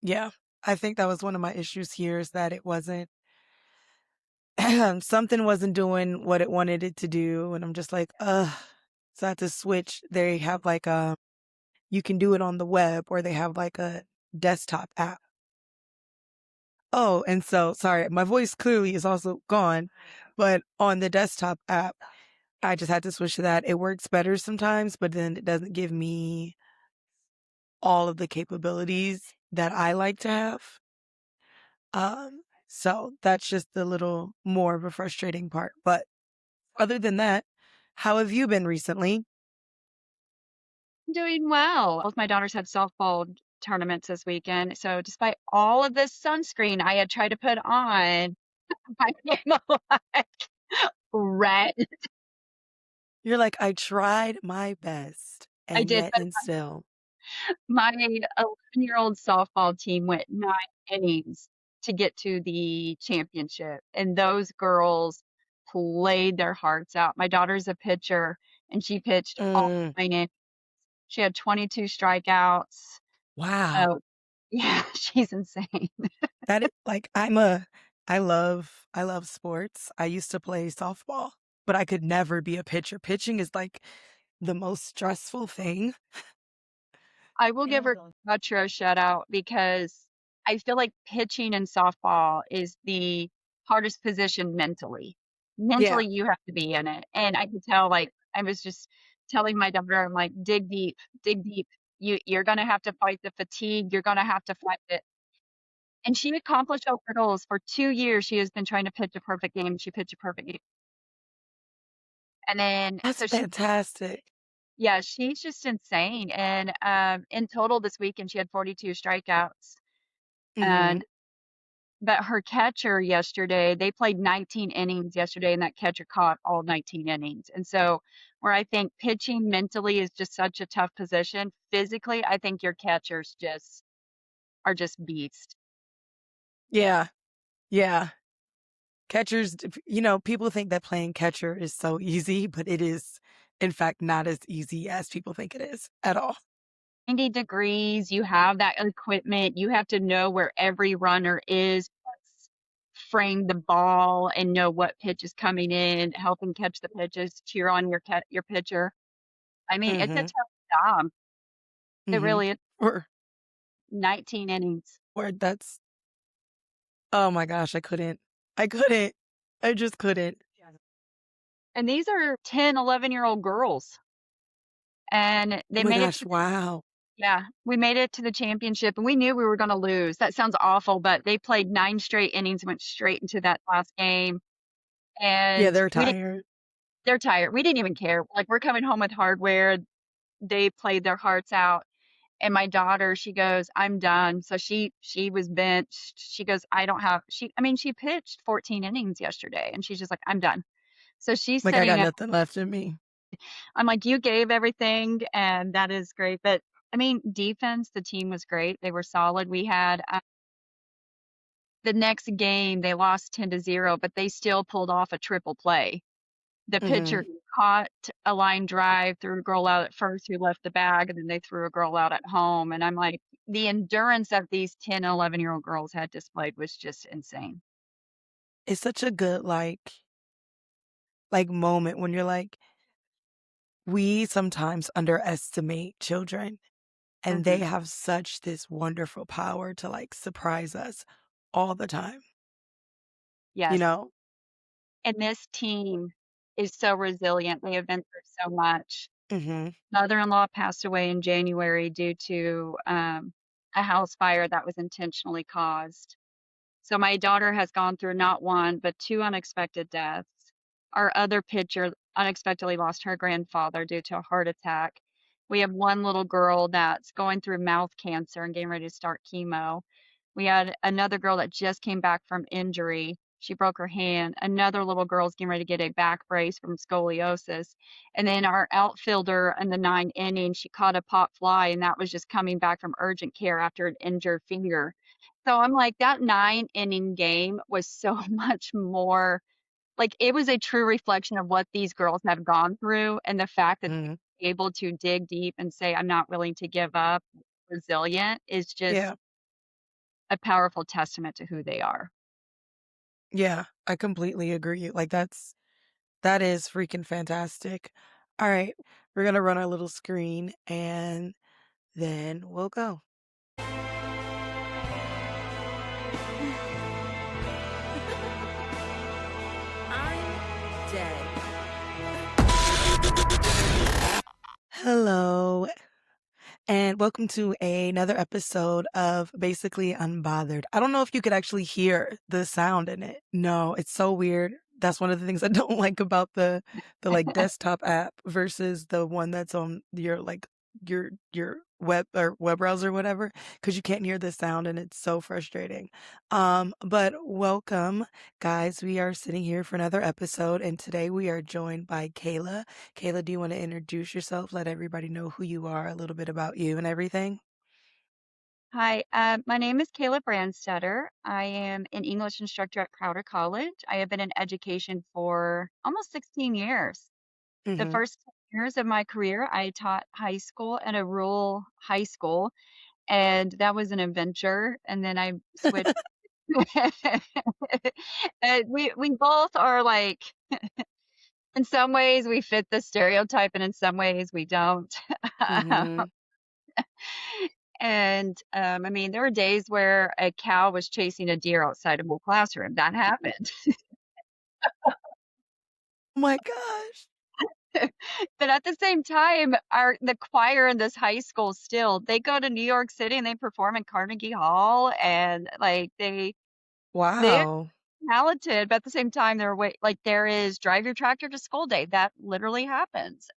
Yeah. I think that was one of my issues here is that it wasn't something wasn't doing what it wanted it to do, and I'm just like, "Ugh." So I had to switch. They have like a you can do it on the web or they have like a desktop app. Oh, and so sorry, my voice clearly is also gone, but on the desktop app, I just had to switch to that. It works better sometimes, but then it doesn't give me all of the capabilities that I like to have. So that's just a little more of a frustrating part. But other than that, how have you been recently? Doing well. Both my daughters had softball tournaments this weekend, so despite all of this sunscreen I had tried to put on, I came alive red. You're like, I tried my best, I and did, yet but and still. my 11-year-old softball team went 9 innings to get to the championship, and those girls played their hearts out. My daughter's a pitcher, and she pitched all Mm, 9 innings. She had 22 strikeouts. wow. Oh, yeah, she's insane. Like I love sports. I used to play softball, but I could never be a pitcher. Pitching is like the most stressful thing. I will give Yeah. her Gotcha a shout out because I feel like pitching in softball is the hardest position mentally. Yeah. Mentally, you have to be in it, and I could tell, like, I was just telling my daughter, I'm like, "Dig deep, dig deep. You're gonna have to fight the fatigue, you're gonna have to fight it." And she accomplished her goals. For 2 years, she has been trying to pitch a perfect game, she pitched a perfect game. And then That's so she fantastic. yeah, she's just insane, and, in total this weekend, she had 42 strikeouts, Mhm. and but her catcher yesterday, they played 19 innings yesterday, and that catcher caught all 19 innings, and so, where I think pitching mentally is just such a tough position, physically, I think your catchers just are just beast. Yeah. Yeah. Catchers, people think that playing catcher is so easy, but it is, in fact, not as easy as people think it is at all. 90 degrees, you have that equipment, you have to know where every runner is, frame the ball and know what pitch is coming in, help him catch the pitches, cheer on your pitcher. I mean, it's a Mhm. tough job. It Mhm. really is. Or 19 innings. or that's oh my gosh, I couldn't. I couldn't. I just couldn't. And these are 10, 11-year-old girls, and Oh they my made it gosh, to wow. yeah, we made it to the championship, and we knew we were gonna lose. That sounds awful, but they played 9 straight innings, went straight into that last game, Yeah, and they're we didn't tired. they're tired. We didn't even care. Like, we're coming home with hardware. They played their hearts out, and my daughter, she goes, "I'm done." So she was benched. She goes, "I don't have" she pitched 14 innings yesterday, and she's just like, "I'm done." So she's Like, I sitting got out. nothing left in me. I'm like, "You gave everything, and that is great." But, I mean, defense, the team was great. They were solid. We had, the next game, they lost 10-0, but they still pulled off a triple play. The pitcher Mhm. caught a line drive, threw a girl out at first who left the bag, and then they threw a girl out at home, and I'm like, the endurance that these 10 and 11-year-old girls had displayed was just insane. It's such a good, moment when you're like, we sometimes underestimate children, and they Mhm. have such this wonderful power to, like, surprise us all the time, you Yes, know? and this team is so resilient. They have been through so much. Mhm. Mother-in-law passed away in January due to, a house fire that was intentionally caused. So my daughter has gone through not 1, but 2 unexpected deaths. Our other pitcher unexpectedly lost her grandfather due to a heart attack. We have 1 little girl that's going through mouth cancer and getting ready to start chemo. We had another girl that just came back from injury. She broke her hand. Another little girl's getting ready to get a back brace from scoliosis. And then our outfielder in the 9th inning, she caught a pop fly, and that was just coming back from urgent care after an injured finger. So I'm like, that 9-inning game was so much more like, it was a true reflection of what these girls have gone through, and the fact that Mhm. they're able to dig deep and say, "I'm not willing to give up," resilient is just Yeah. a powerful testament to who they are. Yeah, I completely agree. Like that is freaking fantastic. All right, we're gonna run our little screen and then we'll go. I'm dead. Hello, and welcome to another episode of Basically Unbothered. I don't know if you could actually hear the sound in it. No, it's so weird. That's one of the things I don't like about the like desktop app versus the one that's on your like your web or web browser or whatever, because you can't hear the sound and it's so frustrating. But welcome, guys. We are sitting here for another episode, and today we are joined by Kayla. Kayla, do you want to introduce yourself? Let everybody know who you are, a little bit about you and everything. Hi, my name is Kayla Branstetter. I am an English instructor at Crowder College. I have been in education for almost 16 years. The Mm-hmm. first 10 years of my career, I taught high school at a rural high school, and that was an adventure. And then I switched. And we both are like, in some ways we fit the stereotype, and in some ways we don't. Mm-hmm. And, I mean, there were days where a cow was chasing a deer outside of a classroom. That happened. Oh my gosh. But at the same time, the choir in this high school still, they go to New York City and they perform in Carnegie Hall, and, like, they're Wow. talented, but at the same time, they're way like, there is drive your tractor to school day. That literally happens.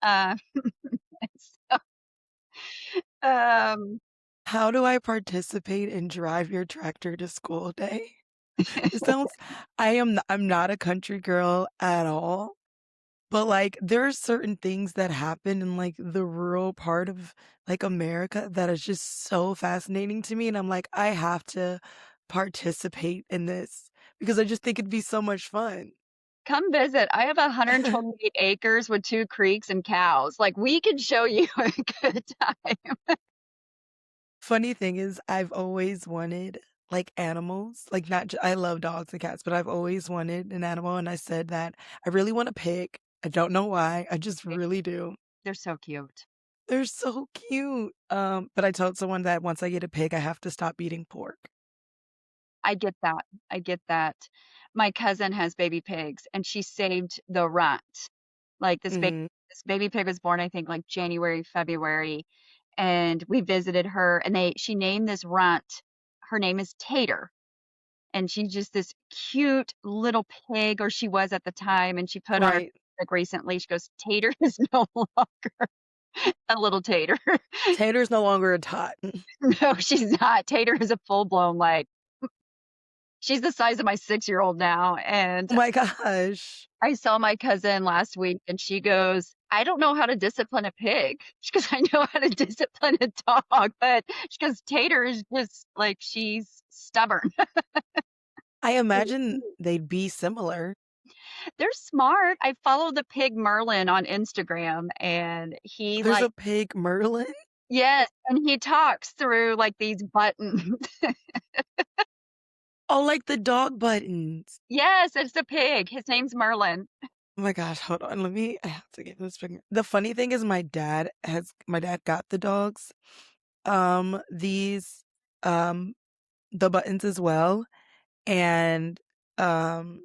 So, um How do I participate in Drive Your Tractor to School Day? It sounds I'm not a country girl at all, but like there are certain things that happen in like the rural part of like America that is just so fascinating to me, and I'm like, I have to participate in this because I just think it'd be so much fun. Come visit. I have 128 acres with 2 creeks and cows. Like, we could show you a good time. Funny thing is, I've always wanted, like, animals, like, not j I love dogs and cats, but I've always wanted an animal, and I said that I really want a pig. I don't know why, I just really do. They're so cute. They're so cute, but I told someone that once I get a pig, I have to stop eating pork. I get that. I get that. My cousin has baby pigs, and she saved the runt. Like, Mhm. this baby pig was born, I think, like, January, February, and we visited her, and she named this runt, her name is Tater, and she's just this cute little pig, or she was at the time, and she put on her Right. like recently, she goes, "Tater is no longer a little tater." Tater's no longer a tot. No, she's not. Tater is a full-blown, like, she's the size of my 6-year-old now, and Oh my gosh. I saw my cousin last week, and she goes, "I don't know how to discipline a pig." She goes, "I know how to discipline a dog," but she goes, "Tater is just, like, she's stubborn." I imagine they'd be similar. They're smart. I follow the pig Merlin on Instagram, and he, There's like, a pig Merlin? yes, and he talks through, like, these buttons. Oh, like the dog buttons. Yes, it's a pig. His name's Merlin. Oh my gosh, hold on. I have to get this figure. The funny thing is my dad got the dogs. These the buttons as well. And um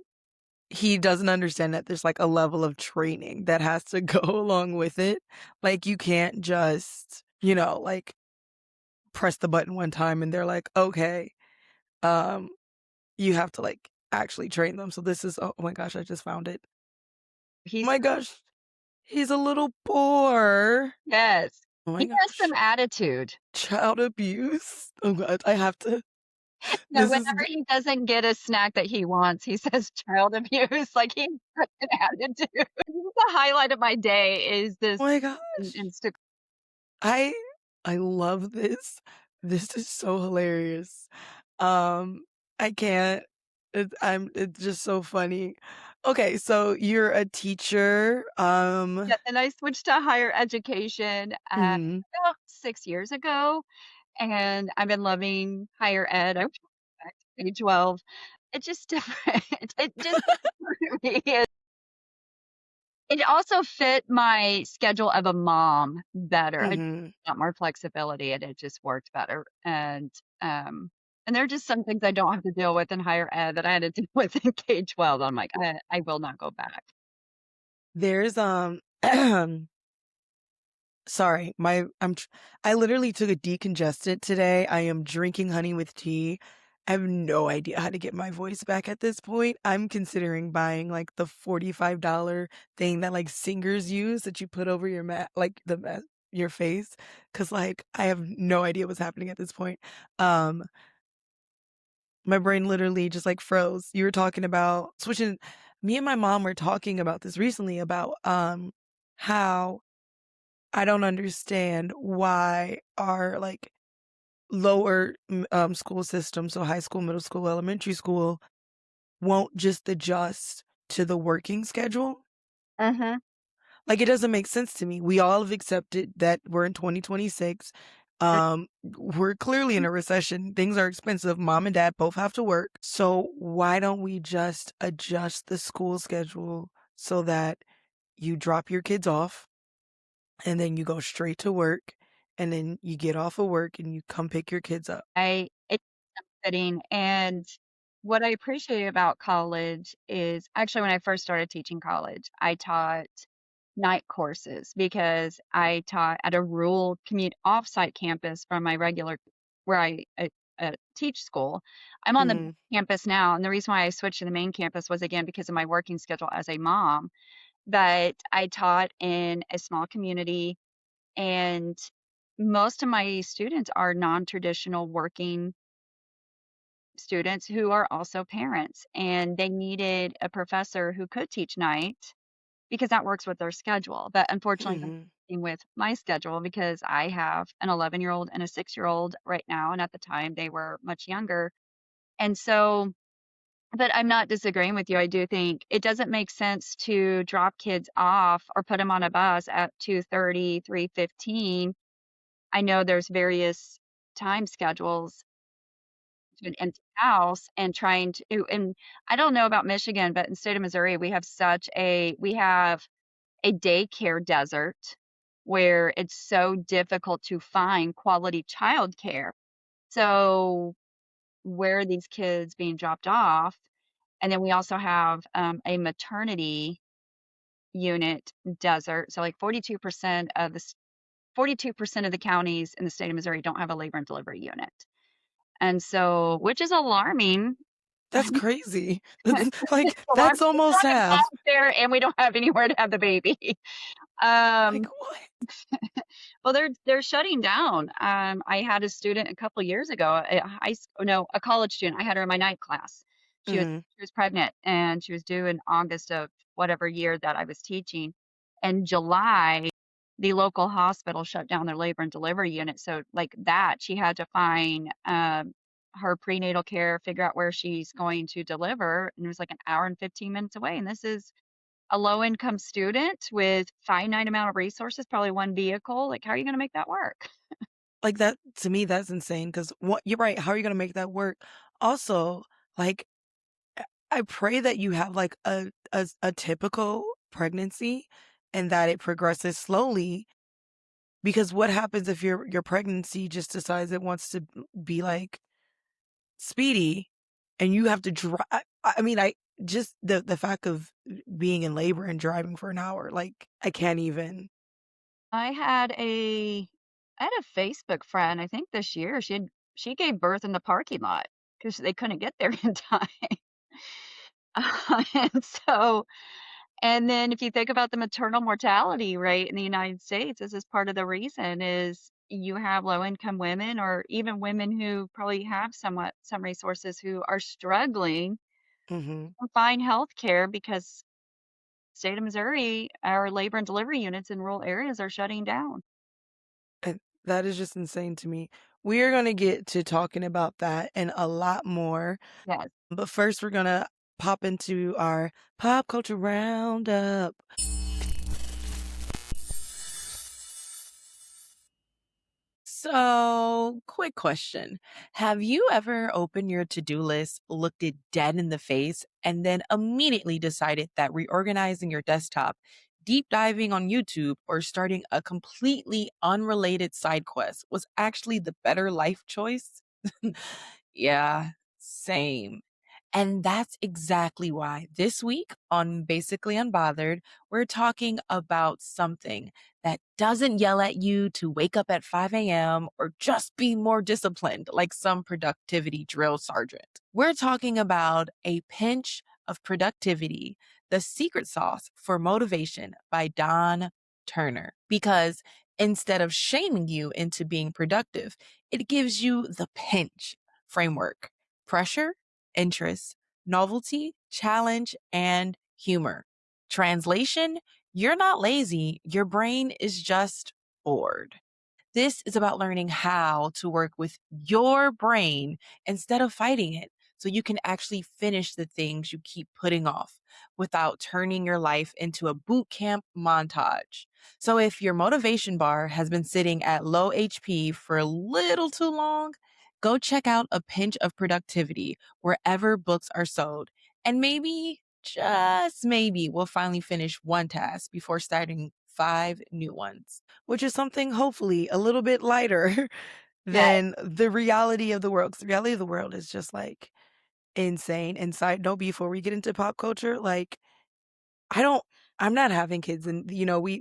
he doesn't understand that there's like a level of training that has to go along with it. Like you can't just, like press the button one time and they're like, okay. Um, you have to like actually train them. So this is, oh my gosh, I just found it. Oh He's my gosh. He's a little boar. yes. Oh He my has some gosh. attitude. Child abuse. Oh god, I have to. No, This is whenever he doesn't get a snack that he wants, he says child abuse, like, he's got an attitude. The highlight of my day is this oh my in gosh. Insta I I love this. This is so hilarious. Um, I can't. It's just so funny. Okay, so you're a teacher. yeah, and I switched to higher education, Mhm. about 6 years ago, and I've been loving higher ed. K-12. It's just different. It just for me, it also fit my schedule of a mom better. I Mhm. got more flexibility, and it just worked better, um, and there are just some things I don't have to deal with in higher ed that I had to deal with in K-12. I'm like, I will not go back." There's, sorry, I literally took a decongestant today. I am drinking honey with tea. I have no idea how to get my voice back at this point. I'm considering buying like the $45 thing that like singers use that you put over your your face, cuz like I have no idea what's happening at this point. Um my brain literally just like froze. You were talking about switching. Me and my mom were talking about this recently about how I don't understand why our like lower school system, so high school, middle school, elementary school, won't just adjust to the working schedule. Mhm. Like it doesn't make sense to me. We all have accepted that we're in 2026. We're clearly in a recession. Things are expensive. Mom and dad both have to work. So why don't we just adjust the school schedule so that you drop your kids off and then you go straight to work and then you get off of work and you come pick your kids up? It's fitting, and what I appreciate about college is actually, when I first started teaching college, I taught night courses because I taught at a rural off-site campus from my regular where I teach school. I'm on the Mhm. campus now, and the reason why I switched to the main campus was, again, because of my working schedule as a mom, but I taught in a small community, and most of my students are non-traditional working students who are also parents, and they needed a professor who could teach night because that works with their schedule. But unfortunately, that's Mhm. working with my schedule because I have an 11-year-old and a 6-year-old right now, and at the time they were much younger. And so, but I'm not disagreeing with you. I do think it doesn't make sense to drop kids off or put them on a bus at 2:30, 3:15. I know there's various time schedules to an empty house and trying to, and I don't know about Michigan, but in the state of Missouri, we have a daycare desert where it's so difficult to find quality childcare. So where are these kids being dropped off? And then we also have a maternity unit desert. So like 42% of the counties in the state of Missouri don't have a labor and delivery unit. And so, which is alarming. That's crazy. It's Like alarming. that's It's almost not a half. bad there, and we don't have anywhere to have the baby. Like Um, what? well, they're shutting down. I had a student a couple years ago, a college student. I had her in my night class. Mhm. She was pregnant, and she was due in August of whatever year that I was teaching. In July, the local hospital shut down their labor and delivery unit. So, like that, she had to find her prenatal care, figure out where she's going to deliver, and it was like an hour and 15 minutes away. And this is a low income student with finite amount of resources, probably one vehicle. Like, how are you going to make that work? Like that to me that's insane cuz what you're right, how are you going to make that work? Also, like I pray that you have like a typical pregnancy and that it progresses slowly because what happens if your pregnancy just decides it wants to be like speedy and you have to drive. I mean, I just the fact of being in labor and driving for an hour, like I can't even. I had a I had a Facebook friend, I think this year. She gave birth in the parking lot because they couldn't get there in time. And so, and then if you think about the maternal mortality rate in the United States, this is part of the reason is you have low income women or even women who probably have some resources who are struggling Hmm. to find health care because state of Missouri, our labor and delivery units in rural areas are shutting down. And that is just insane to me. We are gonna get to talking about that and a lot more, Yes. but first we're gonna pop into our pop culture roundup. So, quick question. Have you ever opened your to do list, looked it dead in the face, and then immediately decided that reorganizing your desktop, deep diving on YouTube, or starting a completely unrelated side quest was actually the better life choice? Yeah, same. And that's exactly why this week on Basically Unbothered, we're talking about something that doesn't yell at you to wake up at 5 a.m. or just be more disciplined like some productivity drill sergeant. We're talking about a pinch of productivity, the secret sauce for motivation by Don Turner. Because instead of shaming you into being productive, it gives you the pinch framework, pressure, interest, novelty, challenge, and humor. Translation, you're not lazy, your brain is just bored. This is about learning how to work with your brain instead of fighting it so you can actually finish the things you keep putting off without turning your life into a boot camp montage. So if your motivation bar has been sitting at low HP for a little too long, go check out A Pinch of Productivity wherever books are sold. And maybe, just maybe, we'll finally finish one task before starting 5 new ones, which is something hopefully a little bit lighter Yeah, than the reality of the world. 'Cause the reality of the world is just like insane. And side note, before we get into pop culture, like I don't, I'm not having kids, and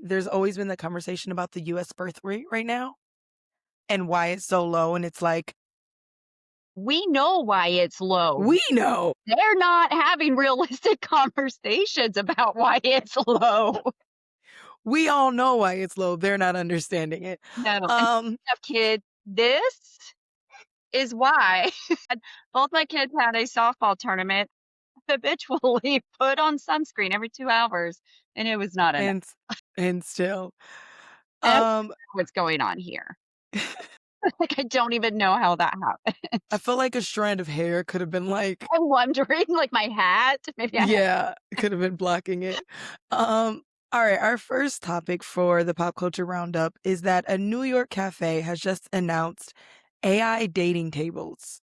there's always been the conversation about the U.S. birth rate right now and why it's so low. And it's like we know why it's low. we know, They're not having realistic conversations about why it's low. we all know why it's low. They're not understanding it. No, and Um, have kids, this is why. Both my kids had a softball tournament, habitually put on sunscreen every 2 hours, and it was not enough. and and still, I don't know um, what's going on here. Like, I don't even know how that happened. I feel like a strand of hair could have been like I'm wondering, like, my hat, maybe I had yeah, could have been blocking it. All right, our first topic for the pop culture roundup is that a New York cafe has just announced AI dating tables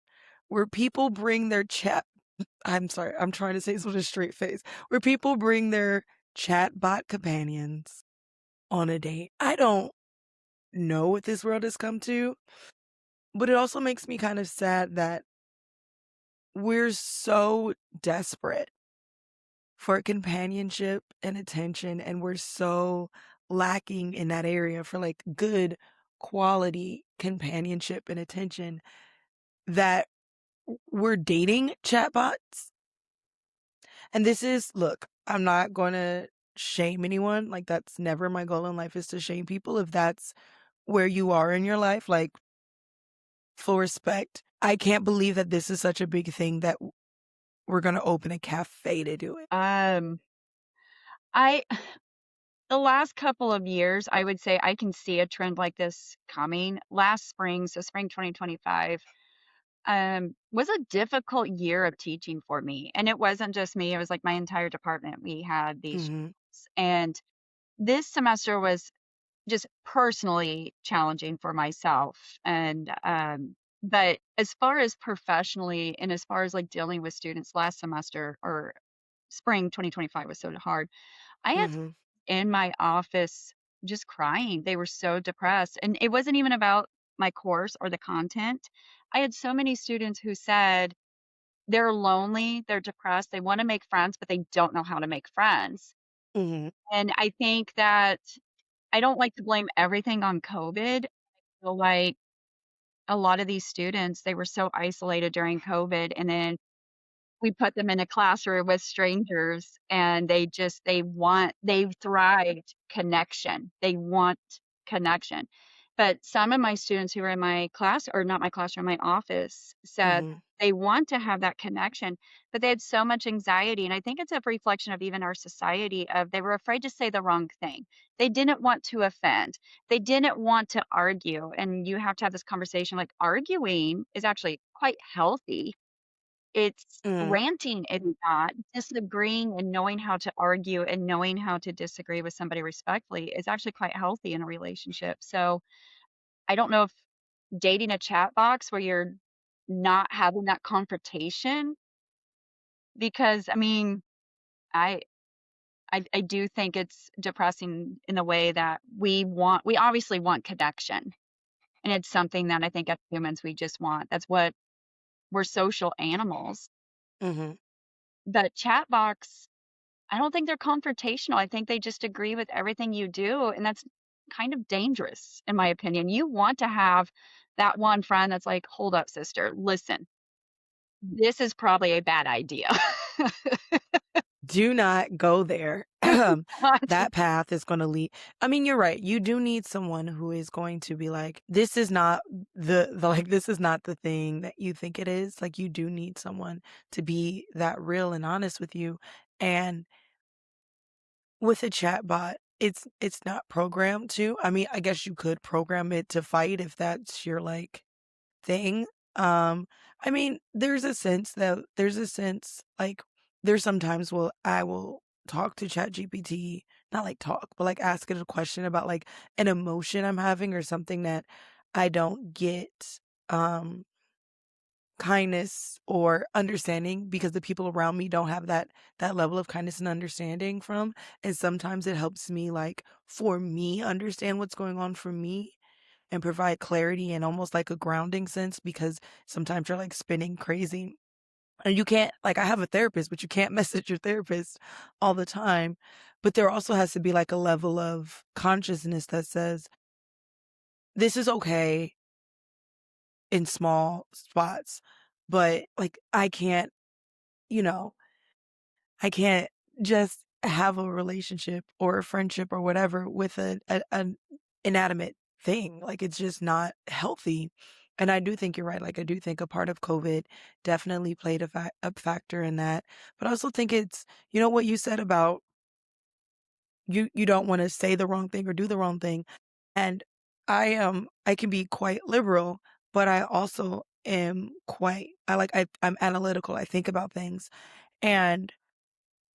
where people bring their chat. I'm sorry, I'm trying to say this with a straight face. Where people bring their chatbot companions on a date. I don't know what this world has come to, but it also makes me kind of sad that we're so desperate for companionship and attention, and we're so lacking in that area for like good quality companionship and attention that we're dating chatbots. And this is, look, I'm not going to shame anyone. Like, that's never my goal in life, is to shame people. If that's where you are in your life, like, full respect. I can't believe that this is such a big thing that we're going to open a cafe to do it. I the last couple of years, I would say I can see a trend like this coming. Last spring, so spring 2025, was a difficult year of teaching for me, and it wasn't just me, it was, like, my entire department. We had these Hmm. and this semester was just personally challenging for myself, and, but as far as professionally and as far as, like, dealing with students last semester or spring 2025 was so hard. I had Hmm. in my office just crying. They were so depressed, and it wasn't even about my course or the content. I had so many students who said they're lonely, they're depressed, they wanna make friends, but they don't know how to make friends. Hmm. And I think that I don't like to blame everything on COVID. I feel like a lot of these students, they were so isolated during COVID, and then we put them in a classroom with strangers, and they thrived connection. They want connection. But some of my students who were in my class, or not my classroom, my office, said Hmm. they want to have that connection, but they had so much anxiety, and I think it's a reflection of even our society of they were afraid to say the wrong thing. They didn't want to offend. They didn't want to argue, and you have to have this conversation, like, arguing is actually quite healthy. It's Hmm. ranting and not. Disagreeing and knowing how to argue and knowing how to disagree with somebody respectfully is actually quite healthy in a relationship. So, I don't know if dating a chat box where you're not having that confrontation because, I mean, I I do think it's depressing in the way that we obviously want connection, and it's something that I think as humans we just want. That's what we're social animals. Mhm. But chat box, I don't think they're confrontational. I think they just agree with everything you do, and that's kind of dangerous in my opinion. You want to have that one friend that's like, "Hold up, sister. Listen, this is probably a bad idea." Do not go there. That path is gonna lead I mean, you're right, you do need someone who is going to be like, "This is not this is not the thing that you think it is." Like, you do need someone to be that real and honest with you, and with a chatbot, it's not programmed to. I mean, I guess you could program it to fight if that's your, like, thing. Um, I mean, there's a sense, like, there's sometimes I will talk to ChatGPT, not like talk, but like ask it a question about like an emotion I'm having or something that I don't get um kindness or understanding because the people around me don't have that level of kindness and understanding from. And sometimes it helps me like for me understand what's going on for me and provide clarity and almost like a grounding sense because sometimes you're like spinning crazy and you can't like I have a therapist, but you can't message your therapist all the time. But there also has to be like a level of consciousness that says, this is okay in small spots, but like I can't, you know, I can't just have a relationship or a friendship or whatever with an inanimate thing. Like it's just not healthy. And I do think you're right. Like I do think a part of COVID definitely played a factor in that. But I also think it's what you said about you don't want to say the wrong thing or do the wrong thing. And I can be quite liberal, but I also am I'm analytical. I think about things. And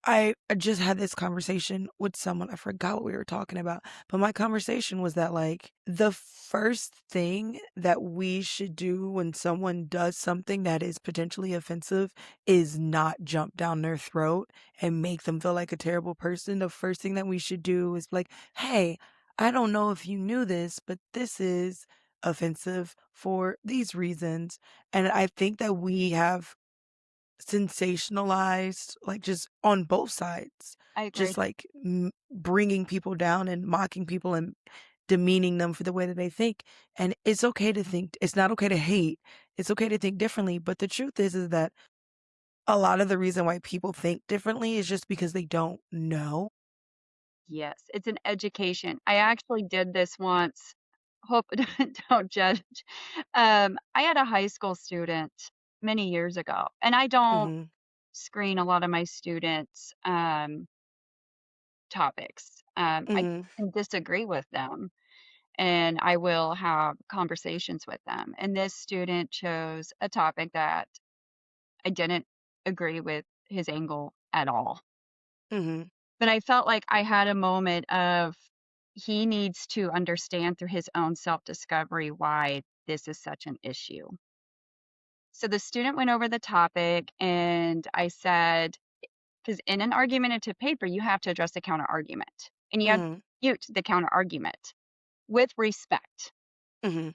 I just had this conversation with someone, I forgot what we were talking about, but my conversation was that, like, the first thing that we should do when someone does something that is potentially offensive is not jump down their throat and make them feel like a terrible person. The first thing that we should do is be like, "Hey, I don't know if you knew this, but this is offensive for these reasons." And I think that we have sensationalized, like, just on both sides, I agree. just, like, bringing people down and mocking people and demeaning them for the way that they think, and it's okay to think it's not okay to hate, it's okay to think differently, but the truth is that a lot of the reason why people think differently is just because they don't know. Yes, it's an education. I actually did this once. Hope don't judge. I had a high school student many years ago, and I don't Mhm, screen a lot of my students' topics. I mhm, can disagree with them, and I will have conversations with them. And this student chose a topic that I didn't agree with his angle at all. mhm. But I felt like I had a moment of he needs to understand through his own self-discovery why this is such an issue. So the student went over the topic and I said, because in an argumentative paper, you have to address the counter argument and you have to Mhm, refute the counter argument with respect. mhm.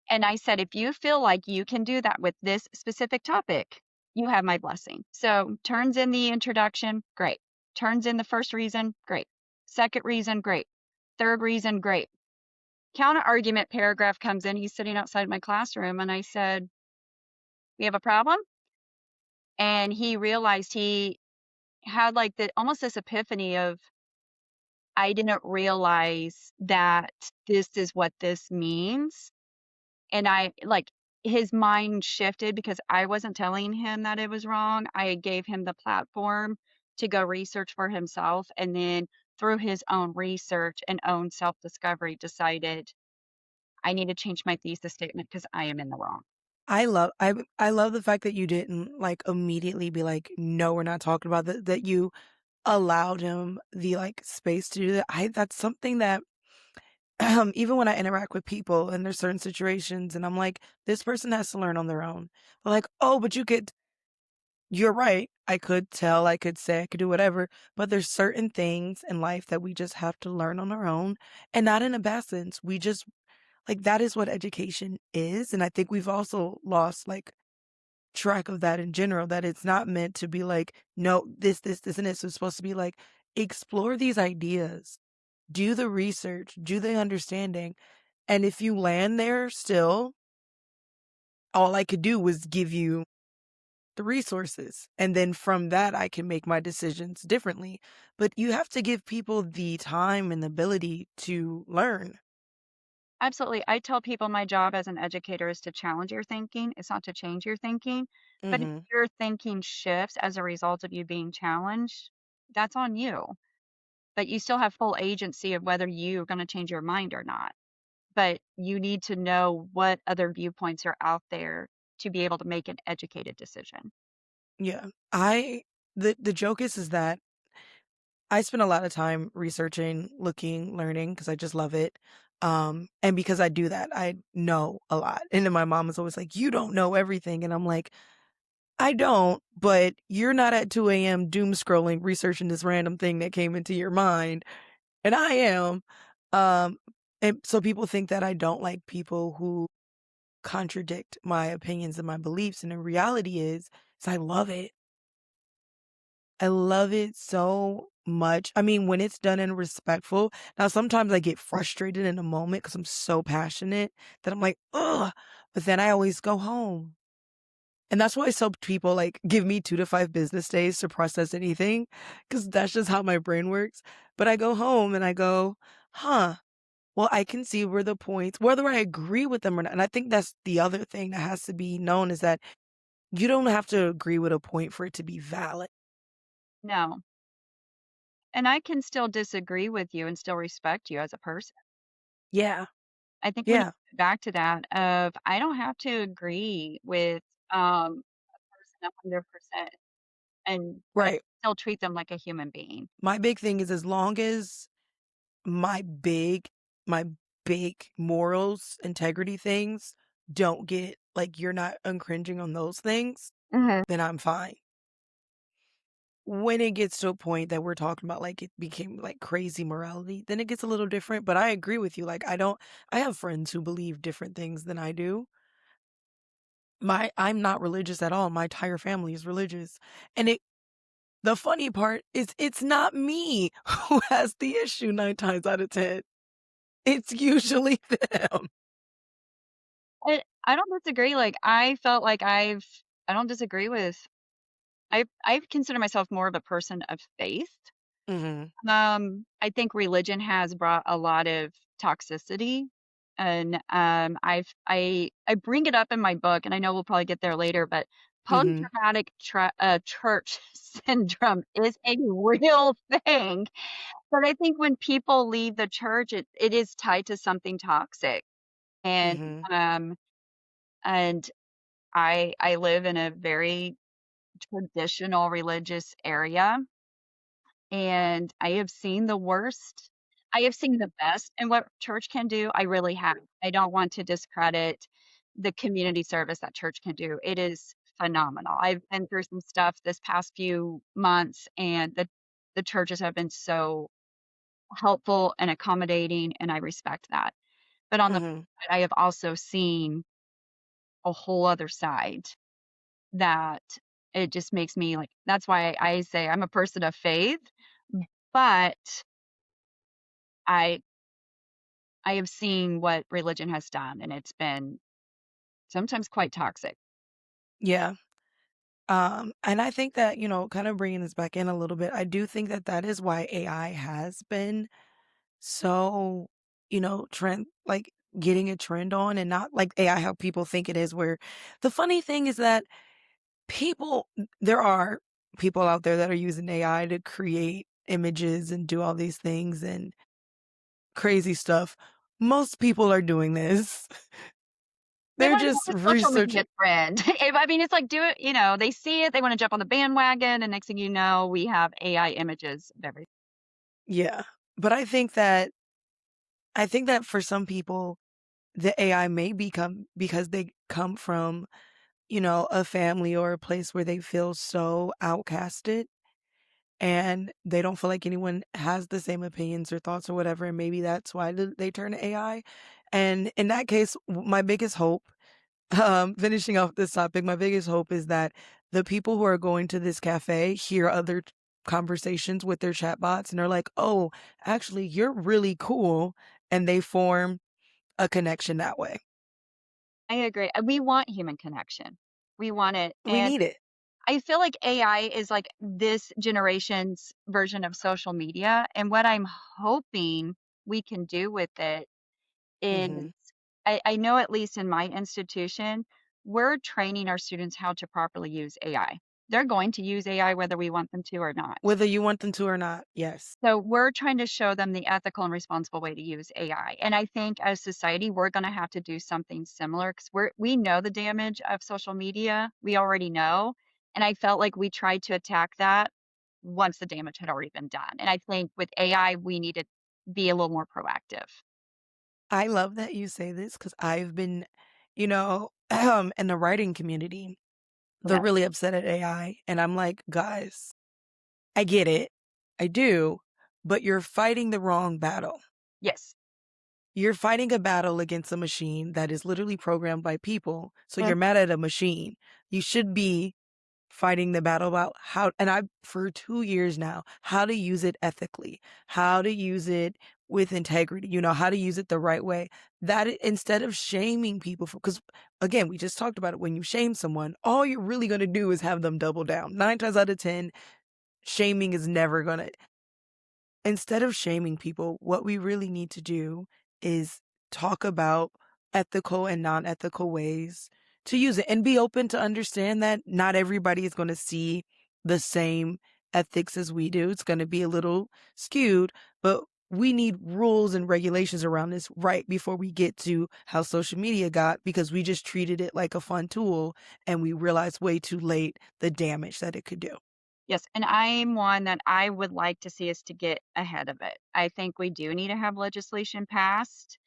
And I said, if you feel like you can do that with this specific topic, you have my blessing. So turns in the introduction, great. Turns in the first reason, great. Second reason, great. Third reason, great. Counter argument paragraph comes in. He's sitting outside my classroom, and I said, "We have a problem." And he realized he had like the almost this epiphany of, I didn't realize that this is what this means. And I like his mind shifted because I wasn't telling him that it was wrong. I gave him the platform to go research for himself. And then through his own research and own self discovery, decided I need to change my thesis statement because I am in the wrong. I love the fact that you didn't, like, immediately be like, "No, we're not talking about that you allowed him the, like, space to do that. I That's something that even when I interact with people and there's certain situations and I'm like, this person has to learn on their own. They're like, oh, but you're right. I could tell, I could say, I could do whatever, but there's certain things in life that we just have to learn on our own and not in a bad sense. We just like that is what education is. And I think we've also lost like track of that in general, that it's not meant to be like, no, this, and this. It's supposed to be like, explore these ideas, do the research, do the understanding. And if you land there still, all I could do was give you the resources. And then from that, I can make my decisions differently. But you have to give people the time and the ability to learn. Absolutely. I tell people my job as an educator is to challenge your thinking. It's not to change your thinking. But if Hmm. your thinking shifts as a result of you being challenged, that's on you. But you still have full agency of whether you're going to change your mind or not. But you need to know what other viewpoints are out there to be able to make an educated decision. Yeah. The joke is that I spend a lot of time researching, looking, learning because I just love it. And because I do that, I know a lot. And then my mom is always like, "You don't know everything." And I'm like, "I don't, but you're not at 2 a.m. doom scrolling, researching this random thing that came into your mind, and I am." Um, and so people think that I don't like people who contradict my opinions and my beliefs. And the reality is I love it. I love it so much. I mean, when it's done and respectful. Now, sometimes I get frustrated in a moment because I'm so passionate that I'm like, ugh. But then I always go home. And that's why some people like give me 2 to 5 business days to process anything because that's just how my brain works. But I go home and I go, huh, well, I can see where the points, whether I agree with them or not. And I think that's the other thing that has to be known is that you don't have to agree with a point for it to be valid. No. And I can still disagree with you and still respect you as a person. Yeah. I think we need Yeah. to get back to that of I don't have to agree with a person 100% but Right. still treat them like a human being. My big thing is as long as my big my big morals, integrity things don't get like you're not uncringing on those things, Mhm. then I'm fine. When it gets to a point that we're talking about like it became like crazy morality, then it gets a little different. But I agree with you. Like I have friends who believe different things than I do. I'm not religious at all. My entire family is religious. And the funny part is it's not me who has the issue 9 times out of 10. It's usually them. I don't disagree, like, I felt like I don't disagree with I've considered myself more of a person of faith. Mhm. I think religion has brought a lot of toxicity, and, I bring it up in my book, and I know we'll probably get there later, but Mhm. post-traumatic church syndrome is a real thing, but I think when people leave the church, it is tied to something toxic, and, Mhm. um, and I live in a very traditional religious area, and I have seen the worst. I have seen the best in what church can do, I really have. I don't want to discredit the community service that church can do. It is phenomenal. I've been through some stuff this past few months, and the churches have been so helpful and accommodating, and I respect that. But on the Mhm. flip side, I have also seen a whole other side that it just makes me, like that's why I say I'm a person of faith, but I I have seen what religion has done, and it's been sometimes quite toxic. Yeah. And I think that, kind of bringing this back in a little bit, I do think that that is why AI has been so, trend like getting a trend on and not like AI how people think it is where the funny thing is that there are people out there that are using AI to create images and do all these things and crazy stuff. Most people are doing this. They They're wanna go just with a social researching. media trend. If I mean, it's like, do it they see it, they wanna jump on the bandwagon, and next thing you know, we have AI images of everything. Yeah. But I think that I think that for some people, the AI may become because they come from, a family or a place where they feel so outcasted and they don't feel like anyone has the same opinions or thoughts or whatever, and maybe that's why they turn to AI. And in that case, my biggest hope, finishing off this topic, my biggest hope is that the people who are going to this cafe hear other conversations with their chatbots and are like, "Oh, actually, you're really cool," and they form a connection that way. I agree. We want human connection. We want it. We And need it. I feel like AI is like this generation's version of social media. And what I'm hoping we can do with it is Mhm. I know, at least in my institution, we're training our students how to properly use AI. They're going to use AI whether we want them to or not. Whether you want them to or not, yes. So we're trying to show them the ethical and responsible way to use AI. And I think as society, we're going to have to do something similar because we know the damage of social media. We already know. And I felt like we tried to attack that once the damage had already been done. And I think with AI, we need to be a little more proactive. I love that you say this because 'cause I've been, in the writing community, they're Yeah. really upset at AI, and I'm like, "Guys, I get it. I do, but you're fighting the wrong battle. Yes. You're fighting a battle against a machine that is literally programmed by people, so Mm. you're mad at a machine. You should be fighting the battle about how and I for 2 years now, how to use it ethically, how to use it with integrity, how to use it the right way. Instead of shaming people for because again, we just talked about it, when you shame someone, all you're really gonna do is have them double down. 9 times out of 10, shaming is never gonna instead of shaming people, what we really need to do is talk about ethical and non-ethical ways to use it and be open to understand that not everybody is going to see the same ethics as we do. It's going to be a little skewed, but we need rules and regulations around this right before we get to how social media got because we just treated it like a fun tool and we realized way too late the damage that it could do. Yes, and I'm one that I would like to see us to get ahead of it. I think we do need to have legislation passed,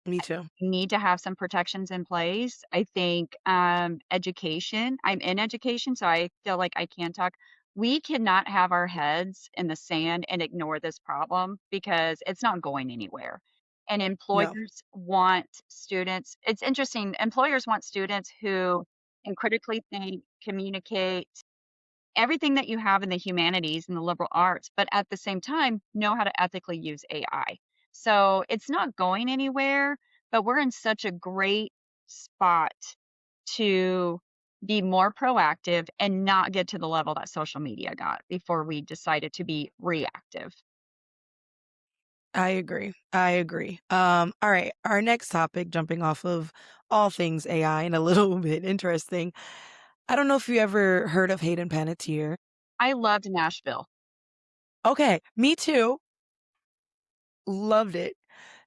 Me too. need to have some protections in place. I think education, I'm in education, so I feel like I can talk. We cannot have our heads in the sand and ignore this problem because it's not going anywhere. And No. employers want students, it's interesting, employers want students who can critically think, communicate, everything that you have in the humanities and the liberal arts, but at the same time, know how to ethically use AI. So it's not going anywhere, but we're in such a great spot to be more proactive and not get to the level that social media got before we decided to be reactive. I agree. I agree. All right. Our next topic, jumping off of all things AI and a little bit interesting. I don't know if you ever heard of Hayden Panettiere. I loved Nashville. Okay, me too. Loved it.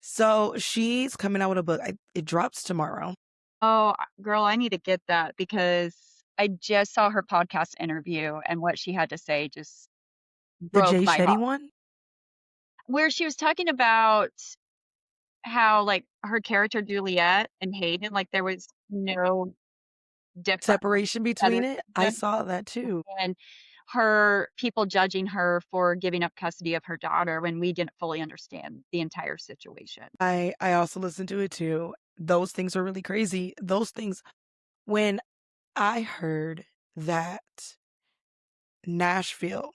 So she's coming out with a book. It drops tomorrow. Oh, girl, I need to get that because I just saw her podcast interview and what she had to say just The broke Jay my Shetty heart. one? Where she was talking about how, like, her character Juliet and Hayden, like, there was no difference Separation between other it? I than saw that too. and her people judging her for giving up custody of her daughter when we didn't fully understand the entire situation. I also listened to it too. Those things are really crazy. Those things when I heard that Nashville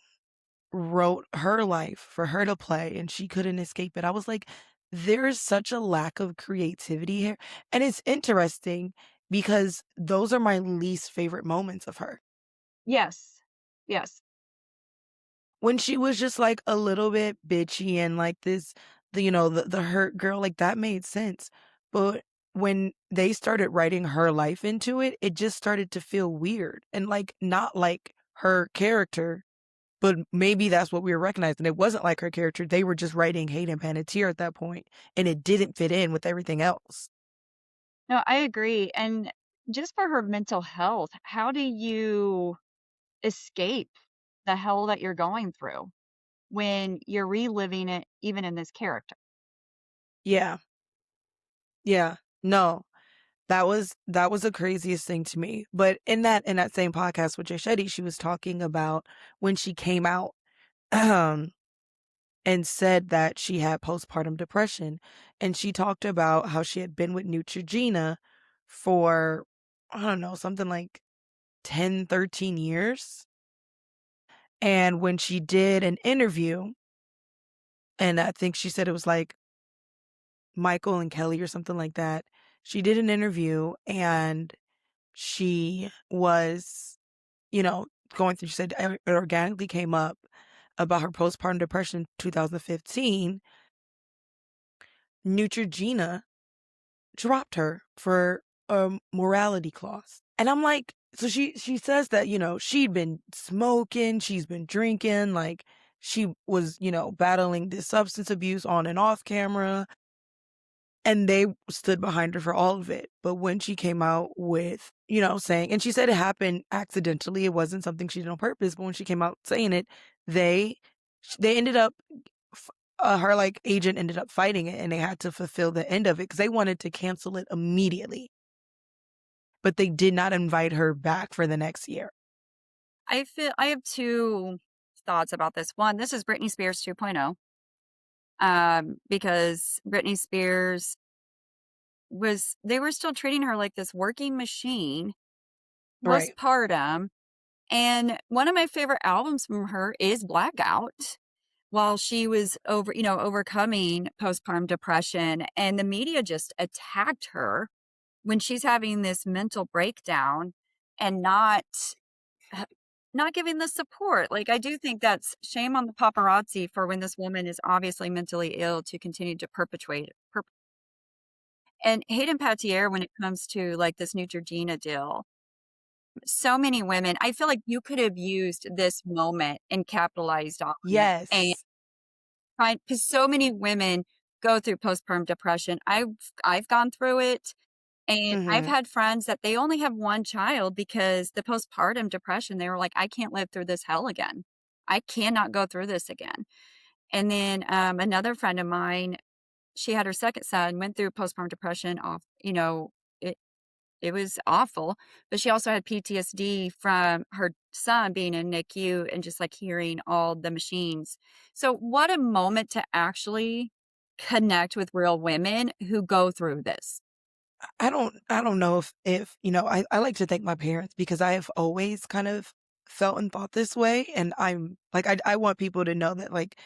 wrote her life for her to play and she couldn't escape it. I was like, there is such a lack of creativity here. And it's interesting because those are my least favorite moments of her. Yes. Yes. When she was just like a little bit bitchy and like this, the hurt girl, like that made sense. But when they started writing her life into it, it just started to feel weird and like not like her character. But maybe that's what we were recognizing. It wasn't like her character. They were just writing Hayden Panettiere at that point, and it didn't fit in with everything else. No, I agree, and just for her mental health, how do you escape the hell that you're going through when you're reliving it even in this character? Yeah. Yeah. No. That was the craziest thing to me. But in that same podcast with Jay Shetty, she was talking about when she came out and said that she had postpartum depression. And she talked about how she had been with Neutrogena for, I don't know, something like 10, 13 years. And when she did an interview, and I think she said it was like Michael and Kelly or something like that, she did an interview and she was, you know, going through, she said it organically came up about her postpartum depression in 2015. Neutrogena dropped her for a morality clause. And I'm like, so she says that, she'd been smoking, she's been drinking, like she was, battling this substance abuse on and off camera. And they stood behind her for all of it. But when she came out with, saying, and she said it happened accidentally, it wasn't something she did on purpose, but when she came out saying it, they ended up, her like agent ended up fighting it and they had to fulfill the end of it because they wanted to cancel it immediately. But they did not invite her back for the next year. I have two thoughts about this. One, this is Britney Spears 2.0. Because Britney Spears they were still treating her like this working machine Right. postpartum. And one of my favorite albums from her is Blackout, while she was overcoming postpartum depression, and the media just attacked her when she's having this mental breakdown and not giving the support. Like, I do think that's shame on the paparazzi for when this woman is obviously mentally ill to continue to perpetuate it. And Hayden Panettiere, when it comes to like this Neutrogena deal, so many women, I feel like you could have used this moment and capitalized on it. And Yes. because so many women go through postpartum depression. I've gone through it. And I've Hmm. had friends that they only have one child because the postpartum depression, they were like, I can't live through this hell again. I cannot go through this again. And then another friend of mine, she had her second son, went through postpartum depression it it was awful, but she also had PTSD from her son being in NICU and just like hearing all the machines. So what a moment to actually connect with real women who go through this. I don't know if, I like to thank my parents because I have always kind of felt and thought this way. And I'm like, I want people to know that like,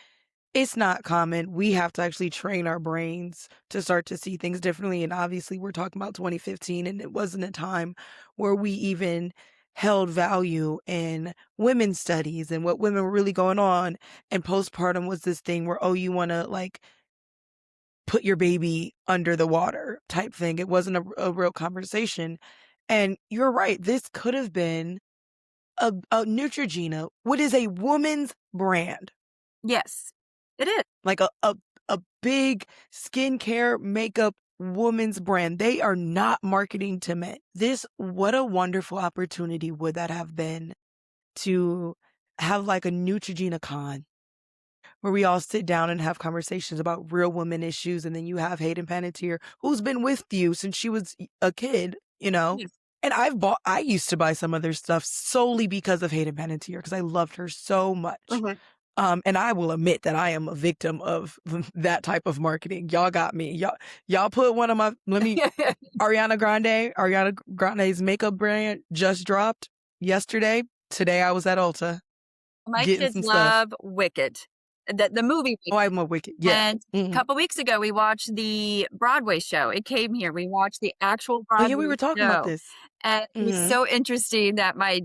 it's not common. We have to actually train our brains to start to see things differently. And obviously, we're talking about 2015, and it wasn't a time where we even held value in women's studies and what women were really going on. And postpartum was this thing where, oh, you want to like put your baby under the water type thing. It wasn't a real conversation. And you're right. This could have been a Neutrogena, what is a woman's brand. Yes, it is. Like a big skincare makeup woman's brand. They are not marketing to men. What a wonderful opportunity would that have been to have like a Neutrogena con where we all sit down and have conversations about real women issues. And then you have Hayden Panettiere, who's been with you since she was a kid, Yes. and I used to buy some of their stuff solely because of Hayden Panettiere because I loved her so much. Mhm. And I will admit that I am a victim of that type of marketing. Y'all got me. Y'all put one of my, Ariana Grande's makeup brand just dropped yesterday. Today I was at Ulta My getting kids some stuff. love Wicked, the movie Oh, Wicked. I'm a wicked. Yeah. And a Mhm. couple weeks ago, we watched the Broadway show. It came here. We watched the actual Oh yeah, we Broadway were talking about show. this. And it was Hmm. so interesting that my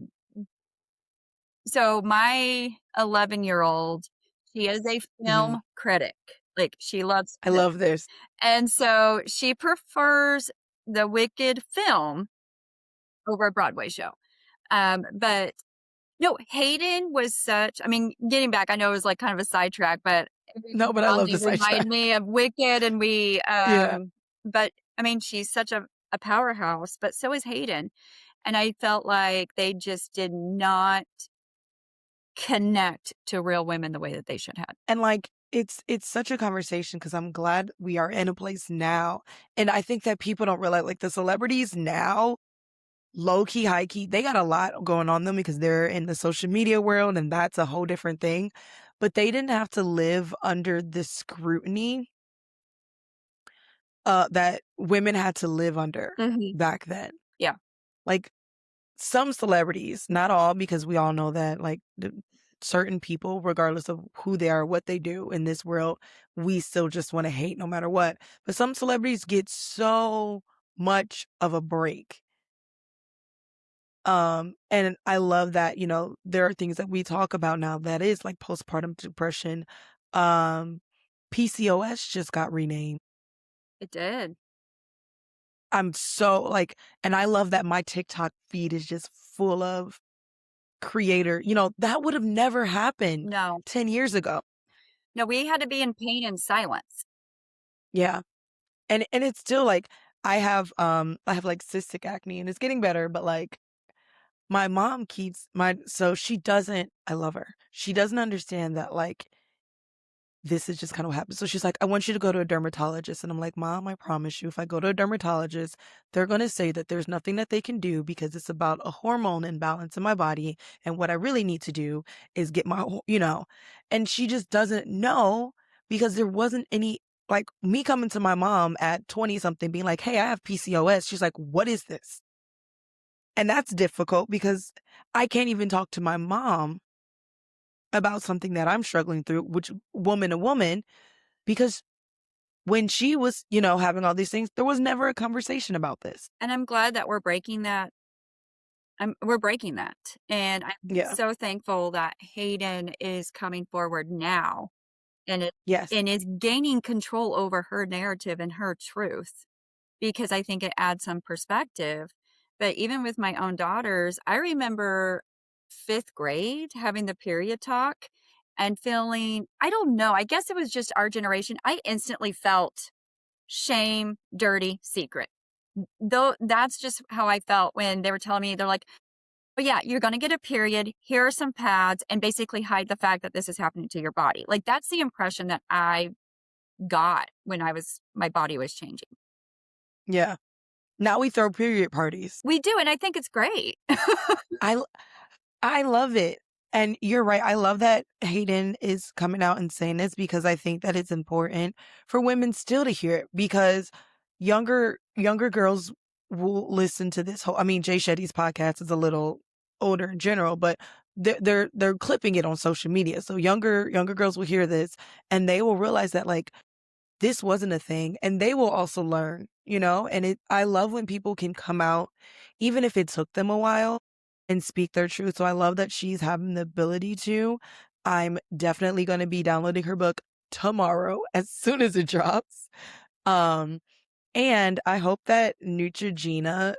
11-year-old, she is a Hmm. film critic. Like, she loves I this. love this. And so she prefers the Wicked film over a Broadway show. But no, Hayden was I mean, getting back, I know it was like kind of a sidetrack, but everything No, but I around love you the reminded sidetrack. me of Wicked, and Yeah. but I mean, she's such a powerhouse, but so is Hayden. And I felt like they just did not connect to real women the way that they should have. And like it's such a conversation because I'm glad we are in a place now, and I think that people don't realize, like, the celebrities now, low key, high key, they got a lot going on them because they're in the social media world, and that's a whole different thing, but they didn't have to live under the scrutiny, that women had to live under Mhm. back then. Yeah, Like, some celebrities, not all, because we all know that, like, certain people, regardless of who they are, what they do in this world, we still just want to hate no matter what. But some celebrities get so much of a break. And I love that, there are things that we talk about now that is like postpartum depression. Um, PCOS just got renamed. it did. I'm so like, and I love that my TikTok feed is just full of creator, that would have never happened No. 10 years ago. No, we had to be in pain and silence. Yeah. And it's still like I have like cystic acne and it's getting better, but like my mom keeps my so she doesn't I love her. She doesn't understand that like this is just kind of what happened. So she's like, I want you to go to a dermatologist. And I'm like, Mom, I promise you, if I go to a dermatologist, they're going to say that there's nothing that they can do because it's about a hormone imbalance in my body. And what I really need to do is get and she just doesn't know because there wasn't any, like me coming to my mom at 20 something being like, hey, I have PCOS. She's like, what is this? And that's difficult because I can't even talk to my mom about something that I'm struggling through, which woman to woman, because when she was, having all these things, there was never a conversation about this. And I'm glad that we're breaking that. We're breaking that. And I'm Yeah. so thankful that Hayden is coming forward now and it Yes. and is gaining control over her narrative and her truth because I think it adds some perspective. But even with my own daughters, I remember 5th grade having the period talk and feeling, I don't know, I guess it was just our generation. I instantly felt shame, dirty, secret. Though that's just how I felt when they were telling me, they're like, "Oh yeah, you're gonna get a period. Here are some pads," and basically hide the fact that this is happening to your body. Like that's the impression that I got when my body was changing. Yeah. Now we throw period parties. We do, and I think it's great. I I love it. And you're right. I love that Hayden is coming out and saying this because I think that it's important for women still to hear it because younger girls will listen to this whole Jay Shetty's podcast is a little older in general, but they're clipping it on social media. So younger girls will hear this and they will realize that like this wasn't a thing and they will also learn, and I love when people can come out even if it took them a while and speak their truth. So I love that she's having the ability to. I'm definitely going to be downloading her book tomorrow as soon as it drops. Um and I hope that Neutrogena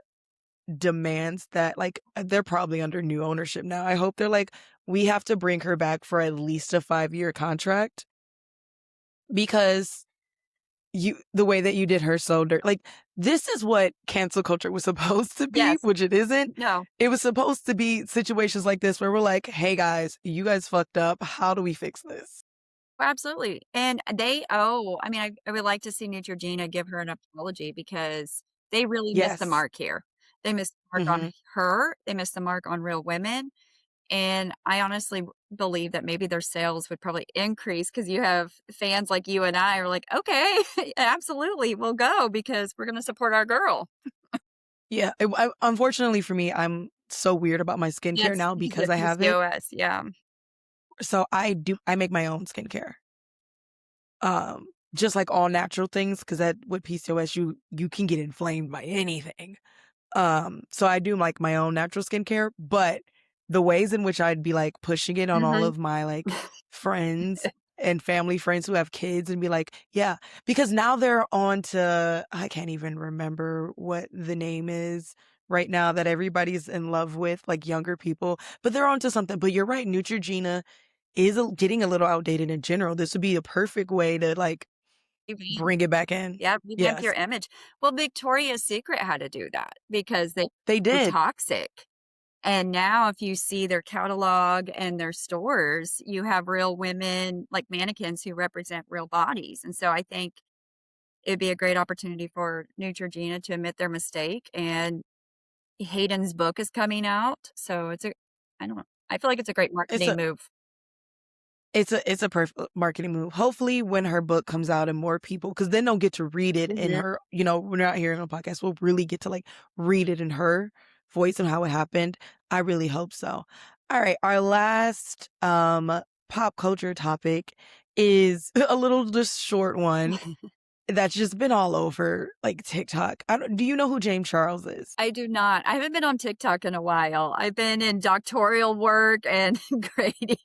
demands that like they're probably under new ownership now. I hope they're like we have to bring her back for at least a 5-year contract because the way that you did her so dirt, like this is what cancel culture was supposed to be, Yes. which it isn't. No. It was supposed to be situations like this where we're like, hey guys, you guys fucked up. How do we fix this? Absolutely. And I would like to see Neutrogena give her an apology because they really missed the Yes. mark here. They missed the mark on Hmm. her. They missed the mark on real women. And I honestly believe that maybe their sales would probably increase because you have fans like you and I are like, okay, absolutely, we'll go because we're going to support our girl. Yeah. Unfortunately for me, I'm so weird about my skincare Yes, now you because get I have it. PCOS. Yeah. So I make my own skincare. Just like all natural things, because that with PCOS you can get inflamed by anything. So I do like my own natural skincare, but the ways in which I'd be like pushing it on all Hmm. of my like friends and family friends who have kids and be like, yeah, because now they're on to, I can't even remember what the name is right now that everybody's in love with, like younger people, but they're on to something. But you're right, Neutrogena is getting a little outdated in general. This would be a perfect way to like bring it back in. Yeah, revamp your Yes, image. Well, Victoria's Secret had to do that because they they were did. toxic. And now if you see their catalog and their stores, you have real women, like mannequins who represent real bodies. And so I think it'd be a great opportunity for Neutrogena to admit their mistake, and Hayden's book is coming out, so I don't know. I feel like it's a great It's marketing a move. it's a perfect marketing move. Hopefully, when her book comes out and more people, because then they'll get to read it in Mhm. her, we're not hearing on a podcast, we'll really get to like read it in her voice and how it happened. I really hope so. All right, our last pop culture topic is a little just short one that's just been all over like TikTok. Do you know who James Charles is? I do not. I haven't been on TikTok in a while. I've been in doctoral work and grading.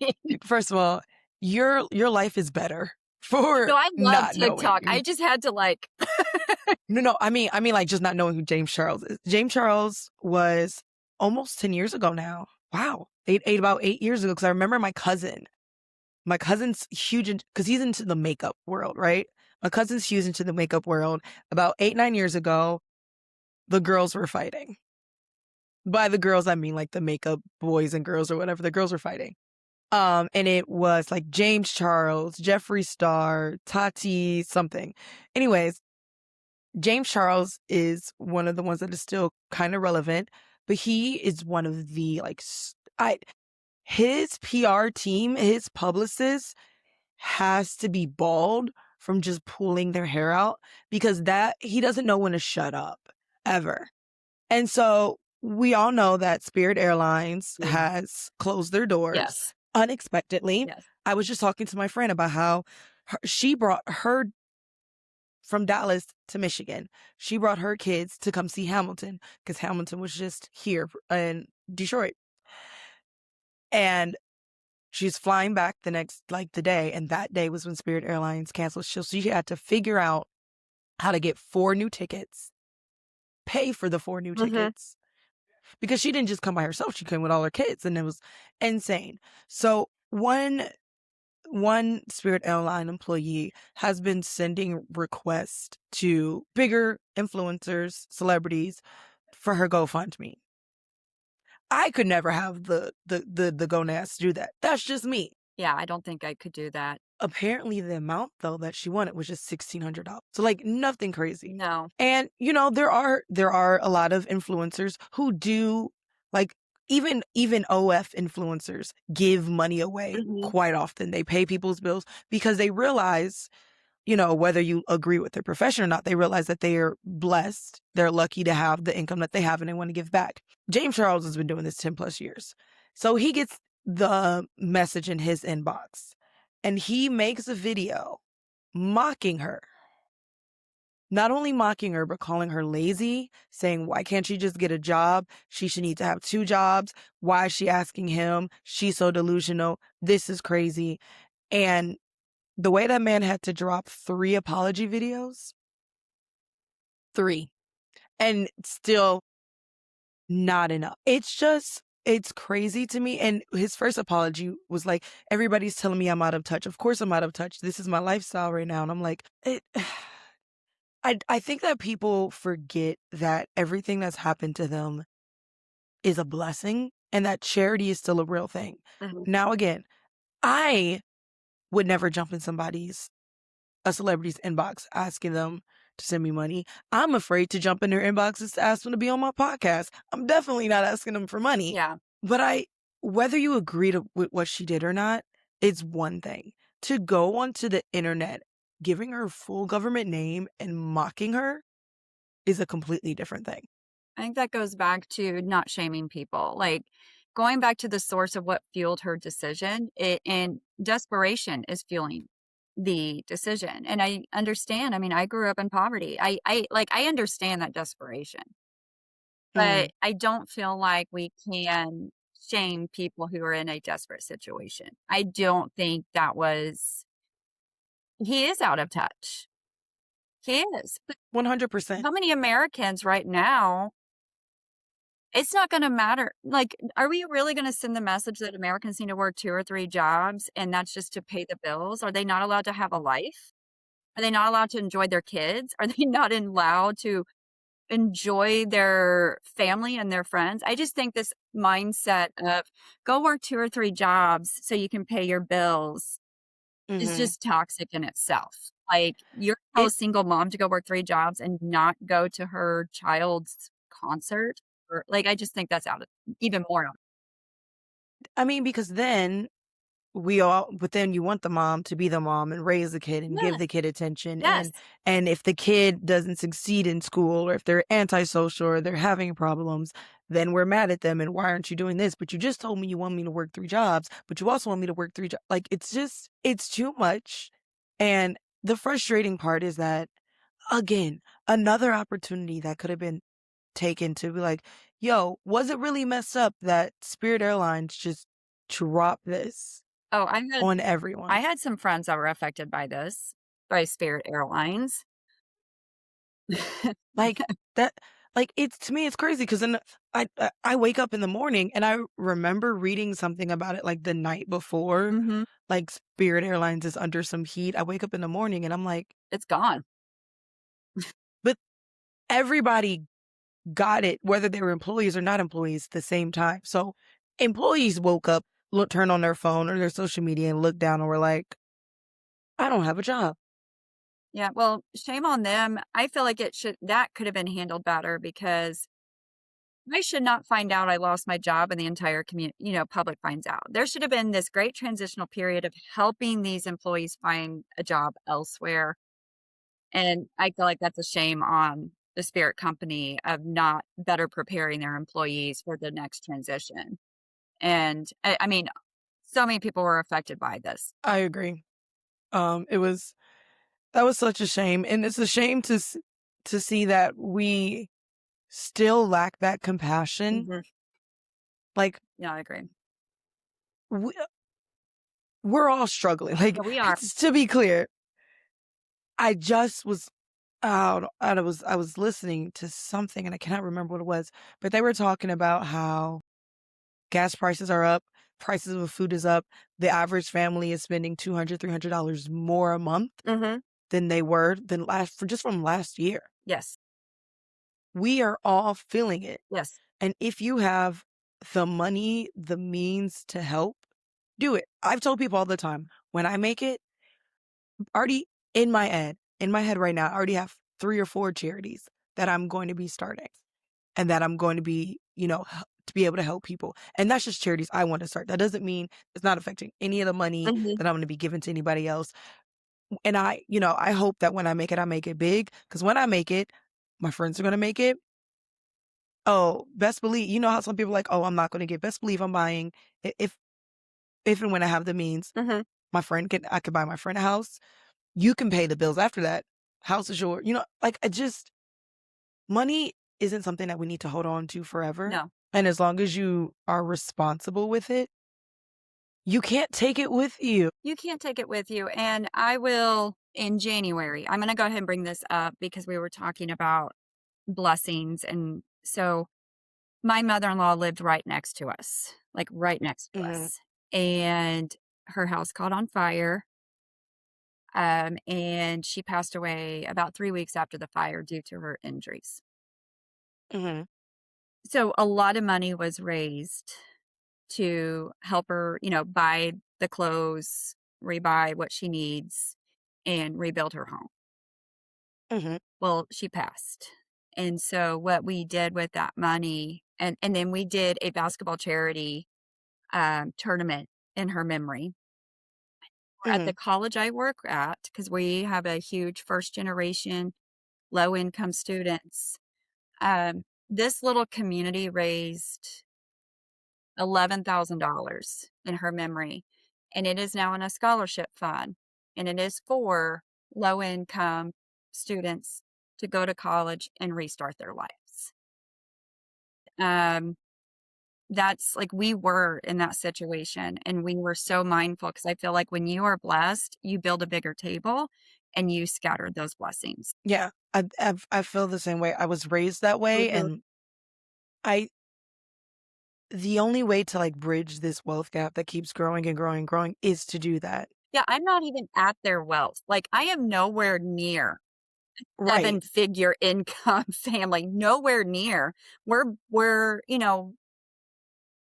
First of all, your life is better No, for I love not TikTok. knowing. I just had to like No, I mean, like just not knowing who James Charles is. James Charles was almost 10 years ago now. Wow, about 8 years ago. Because I remember my cousin's huge because he's into the makeup world, right? My cousin's huge into the makeup world. About 8, 9 years ago, the girls were fighting. By the girls, I mean like the makeup boys and girls or whatever. The girls were fighting. And it was like James Charles, Jeffree Star, Tati, something. Anyways, James Charles is one of the ones that is still kind of relevant, but he is one of the like his PR team, his publicist has to be bald from just pulling their hair out because that he doesn't know when to shut up ever. And so we all know that Spirit Airlines has closed their doors yes. unexpectedly. Yes. I was just talking to my friend about how she brought her from Dallas to Michigan. She brought her kids to come see Hamilton because Hamilton was just here in Detroit. And she's flying back the day. And that day was when Spirit Airlines canceled. So she had to figure out how to get 4 new tickets, pay for the 4 new Mhm. tickets because she didn't just come by herself. She came with all her kids and it was insane. So one Spirit Airline employee has been sending requests to bigger influencers, celebrities for her GoFundMe. I could never have the gonads to do that. That's just me. Yeah, I don't think I could do that. Apparently the amount though that she wanted was just $1,600. So like nothing crazy. No. And there are a lot of influencers who do like even OF influencers give money away Mhm. quite often. They pay people's bills because they realize, whether you agree with their profession or not, they realize that they are blessed. They're lucky to have the income that they have and they want to give back. James Charles has been doing this 10 plus years. So he gets the message in his inbox and he makes a video mocking her. Not only mocking her, but calling her lazy, saying, why can't she just get a job? She should need to have 2 jobs. Why is she asking him? She's so delusional. This is crazy. And the way that man had to drop 3 apology videos, 3, and still not enough. It's crazy to me. And his first apology was like, everybody's telling me I'm out of touch. Of course I'm out of touch. This is my lifestyle right now. And I'm like, I think that people forget that everything that's happened to them is a blessing and that charity is still a real thing. Mhm. Now, again, I would never jump in a celebrity's inbox asking them to send me money. I'm afraid to jump in their inboxes to ask them to be on my podcast. I'm definitely not asking them for money. Yeah. But whether you agree with what she did or not, it's one thing. To go onto the internet, giving her full government name and mocking her is a completely different thing. I think that goes back to not shaming people. Like going back to the source of what fueled her decision, and desperation is fueling the decision. And I understand. I mean, I grew up in poverty. I understand that desperation, Mm, but I don't feel like we can shame people who are in a desperate situation. I don't think he is out of touch. He is. But 100%. how many Americans right now, it's not gonna matter. Like, are we really gonna send the message that Americans need to work 2 or 3 jobs, and that's just to pay the bills? Are they not allowed to have a life? Are they not allowed to enjoy their kids? Are they not allowed to enjoy their family and their friends. I just think this mindset of go work 2 or 3 jobs so you can pay your bills is Mhm. just toxic in itself. Like, you're tell a It single mom to go work 3 jobs and not go to her child's concert, or like, I just think that's out of even more out. I mean, because then we all but then you want the mom to be the mom and raise the kid and give Yes, the kid attention, yes. and if the kid doesn't succeed in school or if they're antisocial or they're having problems, then we're mad at them and why aren't you doing this? But you just told me you want me to work 3 jobs, but you also want me to work 3 jobs. Like it's just it's too much. And the frustrating part is that again, another opportunity that could have been taken to be like, "Yo, was it really messed up that Spirit Airlines just dropped this Oh, on I everyone?" had some friends that were affected by this, by Spirit Airlines. Like, that like, it's to me, it's crazy because then I wake up in the morning and I remember reading something about it, like, the night before, Mhm. like, Spirit Airlines is under some heat. I wake up in the morning and I'm like, It's gone. "But everybody got it, whether they were employees or not employees, at the same time." So, employees woke up, turned on their phone or their social media and looked down and were like, "I don't have a job." Yeah, well, shame on them. I feel like it should that could have been handled better because I should not find out I lost my job and the entire community, public finds out. There should have been this great transitional period of helping these employees find a job elsewhere. And I feel like that's a shame on the Spirit company of not better preparing their employees for the next transition. And I mean, so many people were affected by this. I agree. It was that was such a shame, and it's a shame to see that we still lack that compassion. Mhm. Like, Yeah, I agree. we we're all struggling, like, Yeah, we are. to be clear, I just was out and I was listening to something, and I cannot remember what it was, but they were talking about how gas prices are up, prices of food is up, the average family is spending $200, $300 more a month Mhm. than they were than from last year. Yes. We are all feeling it. Yes. And if you have the money, the means to help, do it. I've told people all the time, when I make it, already in my head right now, I already have 3 or 4 charities that I'm going to be starting and that I'm going to be, to be able to help people. And that's just charities I want to start. That doesn't mean it's not affecting any of the money Mhm. that I'm going to be giving to anybody else. And I hope that when I make it big because when I make it, my friends are going to make it. Oh, best believe you know how some people are like, "Oh, I'm not gonna get" best believe I'm buying if and when I have the means, Mhm. I could buy my friend a house. You can pay the bills after that. House is yours. Like, I just money isn't something that we need to hold on to forever, No. and as long as you are responsible with it, you can't take it with you. You can't take it with you, and I will in January, I'm gonna go ahead and bring this up because we were talking about blessings, and so my mother-in-law lived right next to us, like, right next to Mhm, us, and her house caught on fire, and she passed away about 3 weeks after the fire due to her injuries. mhm, So, a lot of money was raised to help her, buy the clothes, rebuy what she needs, and rebuild her home. mhm, Well, she passed. And so what we did with that money and then we did a basketball charity, tournament in her memory. At mhm, the college I work at, because we have a huge first generation, low income students, this little community raised $11,000 in her memory, and it is now in a scholarship fund, and it is for low income students to go to college and restart their lives. Um, that's like we were in that situation and we were so mindful because I feel like when you are blessed, you build a bigger table and you scatter those blessings. yeah, I feel the same way. I was raised that way, Mhm. and I the only way to, like, bridge this wealth gap that keeps growing and growing and growing is to do that. Yeah, I'm not even at their wealth. Like I am nowhere near Right. seven-figure income family, nowhere near. We're,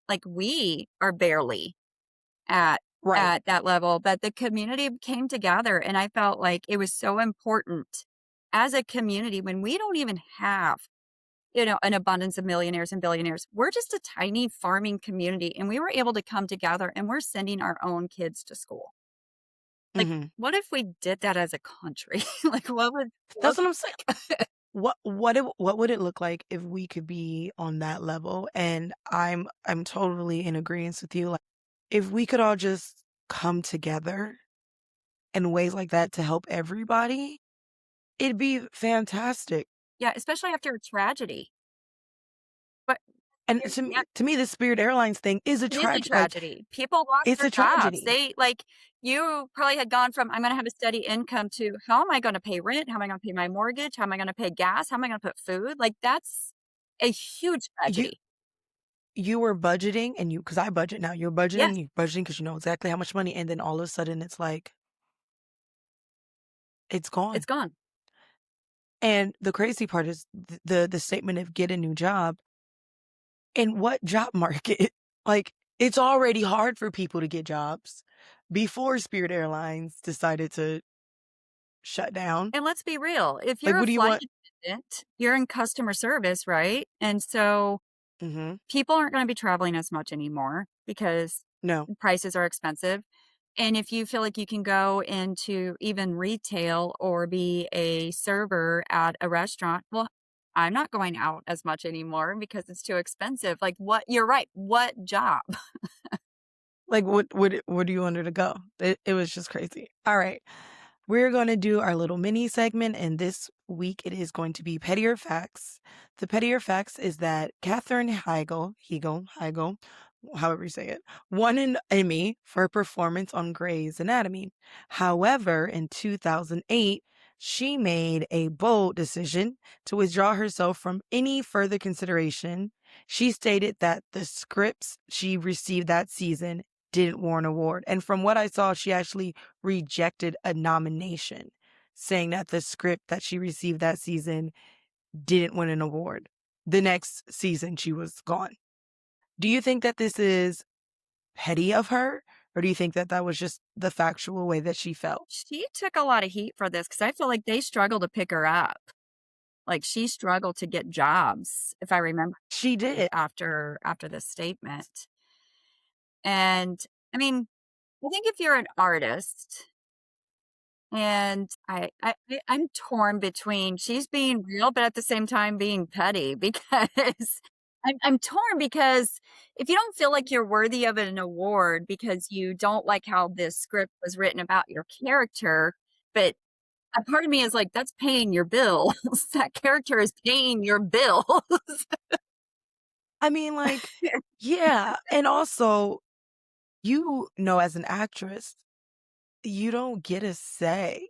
like, we are barely at Right. that level, but the community came together, and I felt like it was so important as a community when we don't even have, an abundance of millionaires and billionaires. We're just a tiny farming community, and we were able to come together, and we're sending our own kids to school. Like, Mhm. what if we did that as a country? Like, what would That's look what I'm saying. like? What would it look like if we could be on that level? And I'm totally in agreement with you. Like, if we could all just come together in ways like that to help everybody, it'd be fantastic. Yeah, especially after a tragedy. But And yeah, yeah, to me, the Spirit Airlines thing is a it is a tragedy. Like, tragedy. People lost it's their a jobs. tragedy. They like you probably had gone from I'm gonna have a steady income to how am I gonna pay rent? How am I gonna pay my mortgage? How am I gonna pay gas? How am I gonna put food? Like that's a huge You tragedy. you were budgeting and you because I budget now. Yes, You're budgeting because you know exactly how much money, and then all of a sudden it's like it's it's gone. gone. And the crazy part is the statement of get a new job. In what job market? Like, it's already hard for people to get jobs before Spirit Airlines decided to shut down. And let's be real, if Like, you're a what do you flight want? attendant, you're in customer service, right? And so Mhm. people aren't gonna be traveling as much anymore because No. prices are expensive. And if you feel like you can go into even retail or be a server at a restaurant, well, I'm not going out as much anymore because it's too expensive. Like what you're right. What job? Like, what do you want her to go? It was just crazy. Alright. We're gonna do our little mini segment, and this week it is going to be Pettier Facts. The Pettier Facts is that Katherine Heigl, however you say it, won an Emmy for her performance on Grey's Anatomy. However, in 2008, she made a bold decision to withdraw herself from any further consideration. She stated that the scripts she received that season didn't warrant an award. And from what I saw, she actually rejected a nomination, saying that the script that she received that season didn't win an award. The next season, she was gone. Do you think that this is petty of her? Or do you think that that was just the factual way that she felt? She took a lot of heat for this because I feel like they struggled to pick her up. Like she struggled to get jobs, if I remember She did. after this statement. And I mean, I think if you're an artist and I'm torn between she's being real, but at the same time being petty because I'm torn because if you don't feel like you're worthy of an award because you don't like how this script was written about your character, but a part of me is like, that's paying your bills. That character is paying your bills. I mean, like, yeah. And also, as an actress, you don't get a say.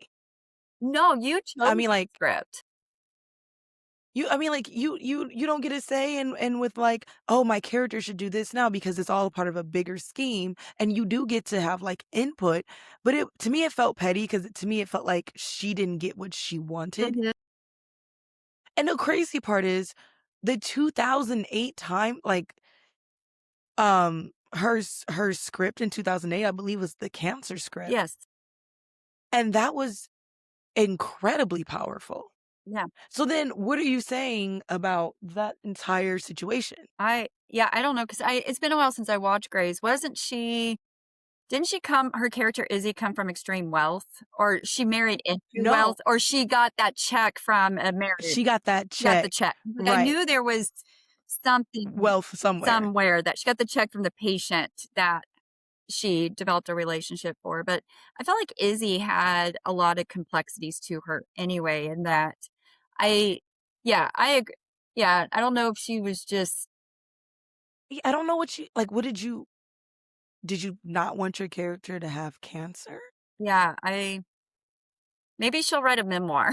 No, you I chose mean, the like, script. you don't get a say and with like, oh, my character should do this now because it's all part of a bigger scheme, and you do get to have like input, but it to me it felt petty because to me it felt like she didn't get what she wanted. Mhm. And the crazy part is the 2008 time, like, her script in 2008, I believe, was the cancer script, Yes. and that was incredibly powerful. Yeah. So then what are you saying about that entire situation? I don't know because I it's been a while since I watched Grey's. Wasn't she didn't she come her character Izzy come from extreme wealth? Or she married into No, wealth? Or she got that check from a marriage she got that got the check. check. Like, I Right. knew there was something Wealth somewhere. somewhere that she got the check from the patient that she developed a relationship for, but I felt like Izzy had a lot of complexities to her anyway, and that I yeah, I agree. Yeah, I don't know if she was just I don't know what you like, what did you not want your character to have cancer? yeah, I maybe she'll write a memoir.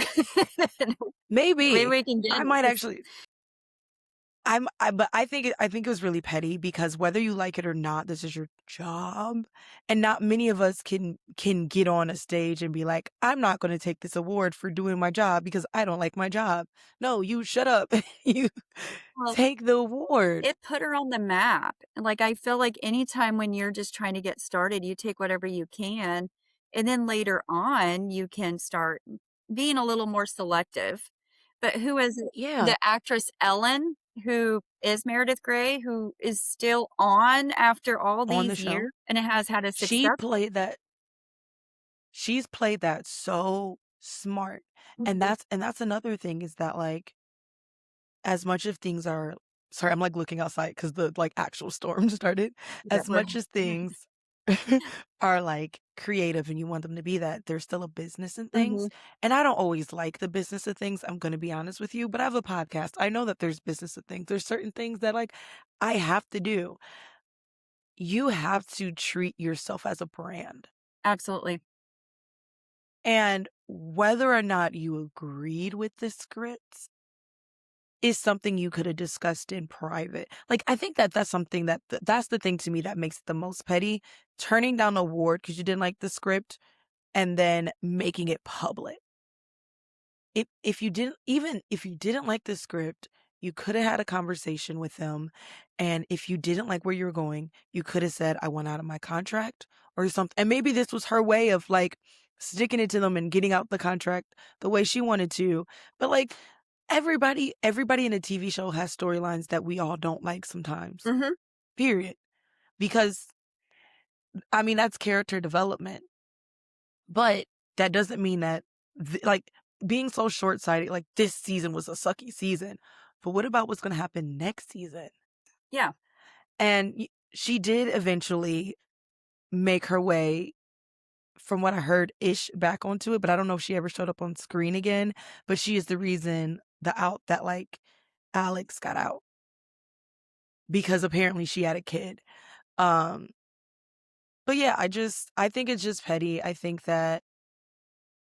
Maybe Maybe. we can get I it might 'cause actually but I think it was really petty because whether you like it or not, this is your job, and not many of us can get on a stage and be like, "I'm not gonna take this award for doing my job because I don't like my job." No, you shut up. You Well, take the award. it put her on the map. And, like, I feel like anytime when you're just trying to get started, you take whatever you can, and then later on, you can start being a little more selective. But who is it? Yeah, The actress Ellen, who is Meredith Grey, who is still on after all on the these show. years and it has had a She success. played that she's played that so smart, Mhm. and that's another thing is that, like, as much as things are sorry, I'm, like, looking outside because the, like, actual storm started. That As we're much as things are, like, creative and you want them to be that, there's still a business in things, Mhm. and I don't always like the business of things, I'm gonna be honest with you, but I have a podcast. I know that there's business of things. There's certain things that, like, I have to do. You have to treat yourself as a brand, Absolutely. and whether or not you agreed with the scripts is something you could have discussed in private. Like, I think that that's something that that's the thing to me that makes it the most petty, turning down an award because you didn't like the script and then making it public. If you didn't even if you didn't like the script, you could have had a conversation with them, and if you didn't like where you were going, you could have said, "I want out of my contract," or something. And maybe this was her way of, like, sticking it to them and getting out the contract the way she wanted to, but, like, everybody in a TV show has storylines that we all don't like sometimes, Mhm. period, because, I mean, that's character development. But that doesn't mean that like, being so short-sighted, like, this season was a sucky season, but what about what's gonna happen next season? Yeah. And she did eventually make her way, from what I heard, ish back onto it, but I don't know if she ever showed up on screen again, but she is the reason that, like, Alex got out because apparently she had a kid. Um, but yeah, I think it's just petty. I think that,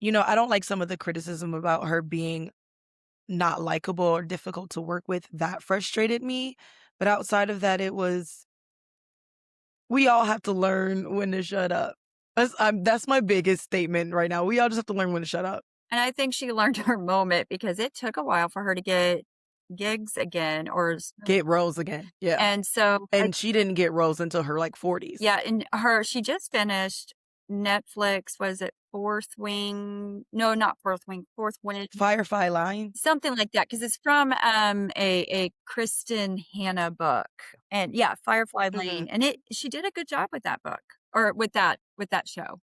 I don't like some of the criticism about her being not likable or difficult to work with. That frustrated me, but outside of that, it was we all have to learn when to shut up. That's my biggest statement right now. We all just have to learn when to shut up. And I think she learned her moment because it took a while for her to get gigs again Get roles again. Yeah. and so I And she didn't get roles until her, like, 40s. yeah, and she just finished Netflix, was it Fourth Wing? No, not Fourth Wing, Fourth Wing, Firefly Line. something like that, because it's from, a Kristen Hanna book, and yeah, Firefly Mhm. Lane, and she did a good job with that book or with that show.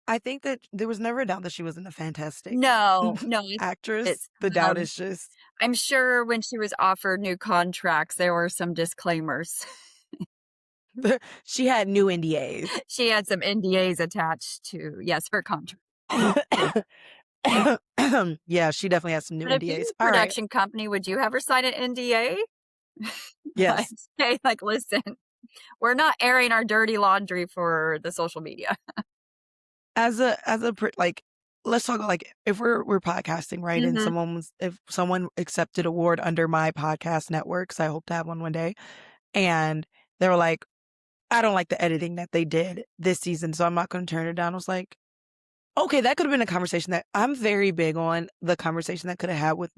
I think that there was never a doubt that she wasn't a fantastic No, no, actress. it's, The doubt um is just I'm sure when she was offered new contracts, there were some disclaimers. she had new NDAs. She had some NDAs attached to, yes, her contract. Yeah, she definitely has some new But if you NDAs. were a All right. production company, would you ever sign an NDA? Like, Yes. say, like, "Listen, we're not airing our dirty laundry for the social media." Like, let's talk, like, if we're podcasting, right, and Mhm. if someone accepted award under my podcast network, 'cause I hope to have one day, and they were like, "I don't like the editing that they did this season, so I'm not gonna turn it down." I was like, "Okay, that could've been a conversation that" I'm very big on the conversation that coulda had with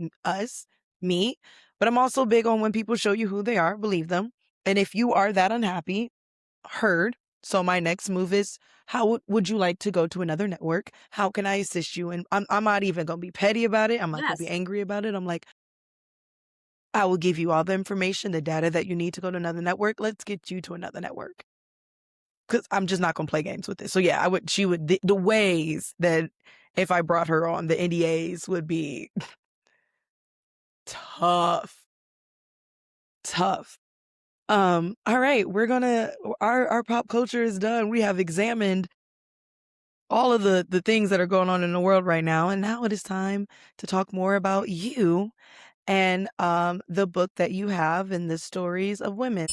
me, but I'm also big on when people show you who they are, believe them, and if you are that unhappy, heard. So my next move is, how would you like to go to another network? How can I assist you? And I'm not even gonna be petty about it. I'm not gonna be Yes. angry about it. I'm like, I will give you all the information, the data that you need to go to another network. Let's get you to another network. Cause I'm just not gonna play games with it. So yeah, she would, the ways that if I brought her on, the NDAs would be tough, tough. All right, our pop culture is done. We have examined all of the things that are going on in the world right now. And now it is time to talk more about you and the book that you have and the stories of women.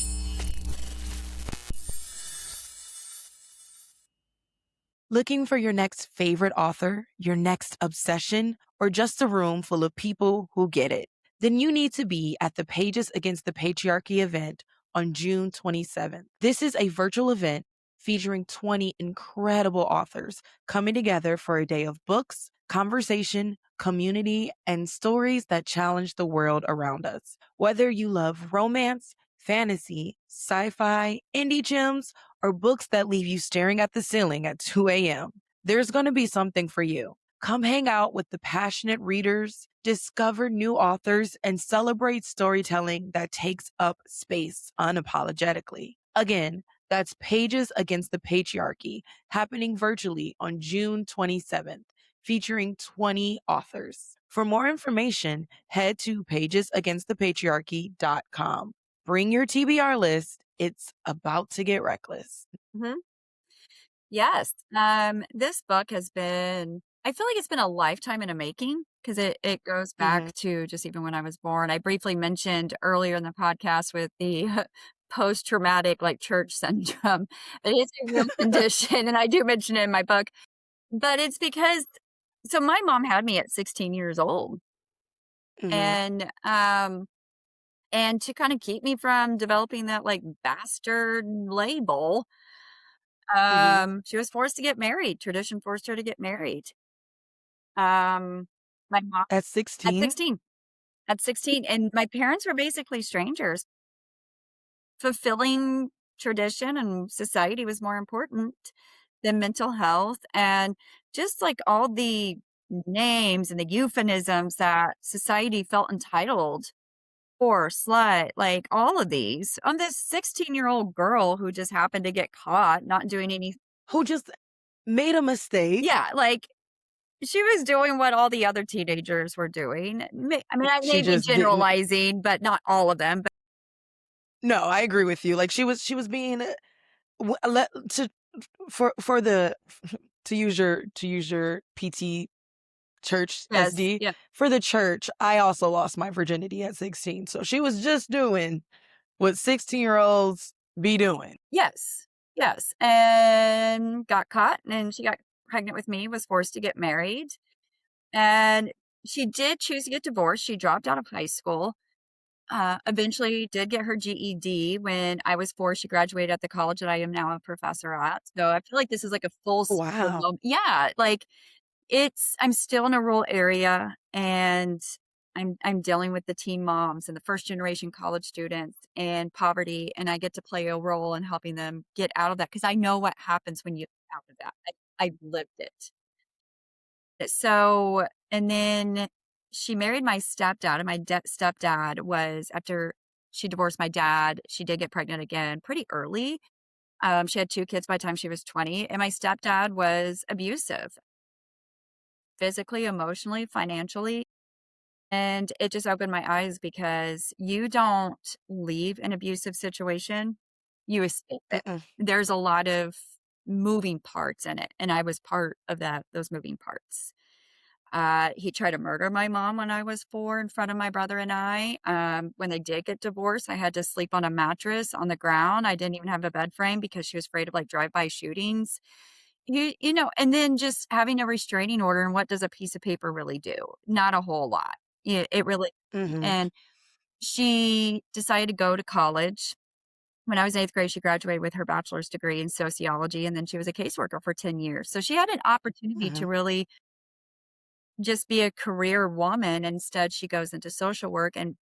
Looking for your next favorite author, your next obsession, or just a room full of people who get it? then you need to be at the Pages Against the Patriarchy event on June 27th. This is a virtual event featuring 20 incredible authors coming together for a day of books, conversation, community, and stories that challenge the world around us. Whether you love romance, fantasy, sci fi, indie gems, or books that leave you staring at the ceiling at 2 a.m., there's going to be something for you. Come hang out with the passionate readers, discover new authors, and celebrate storytelling that takes up space unapologetically. Again, that's Pages Against the Patriarchy, happening virtually on June 27th, featuring 20 authors. For more information, head to pagesagainstthepatriarchy.com. Bring your TBR list. It's about to get reckless. Mhm. Yes. This book has been, I feel like it's been a lifetime in a making because it goes Hmm. back to just even when I was born. I briefly mentioned earlier in the podcast with the post-traumatic like church syndrome. It is a real condition, and I do mention it in my book. But it's because so my mom had me at 16 years old, Hmm. and and to kind of keep me from developing that like bastard label, Hmm. she was forced to get married. Tradition forced her to get married. Um, my mom At at 16? 16, at 16, and my parents were basically strangers. Fulfilling tradition and society was more important than mental health, and just like all the names and the euphemisms that society felt entitled for, slut, like all of these on this 16-year-old girl who just happened to get caught not doing any. Who just made a mistake? Yeah, like she was doing what all the other teenagers were doing. I mean, I She may be just didn't. generalizing, but not all of them. But No, I agree with you. Like she was being to for the to use your PT church yes, SD, yeah, for the church, I also lost my virginity at 16. So she was just doing what 16-year-olds be doing. yes, yes, and got caught, and she got pregnant with me. Was forced to get married, and she did choose to get divorced. She dropped out of high school. Eventually, did get her GED when I was four. She graduated at the college that I am now a professor at. So I feel like this is like a full Wow. circle. Yeah, like I'm still in a rural area, and I'm dealing with the teen moms and the first generation college students and poverty, and I get to play a role in helping them get out of that because I know what happens when you get out of that. I've lived it. So, and then she married my stepdad, and my stepdad was after she divorced my dad, she did get pregnant again pretty early. She had 2 kids by the time she was 20, and my stepdad was abusive physically, emotionally, financially. And it just opened my eyes because you don't leave an abusive situation, you escape it. Mm-mm. There's a lot of moving parts in it, and I was part of those moving parts. He tried to murder my mom when I was 4 in front of my brother and I. When they did get divorced, I had to sleep on a mattress on the ground. I didn't even have a bed frame because she was afraid of like drive-by shootings. You know, and then just having a restraining order, and what does a piece of paper really do? Not a whole lot. It really. Mhm. And she decided to go to college. When I was in 8th grade, she graduated with her bachelor's degree in sociology, and then she was a caseworker for 10 years. So she had an opportunity to Mhm. really just be a career woman. Instead, she goes into social work and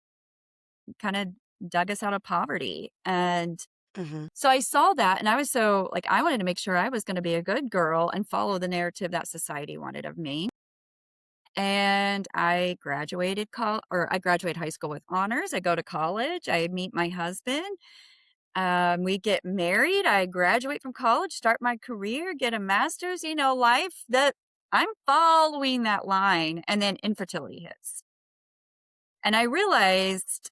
kind of dug us out of poverty. And Mhm. so I saw that, and I was so like, I wanted to make sure I was going to be a good girl and follow the narrative that society wanted of me. And I graduated high school with honors. I go to college. I meet my husband. We get married. I graduate from college, start my career, get a master's. You know, life that I'm following that line, and then infertility hits. And I realized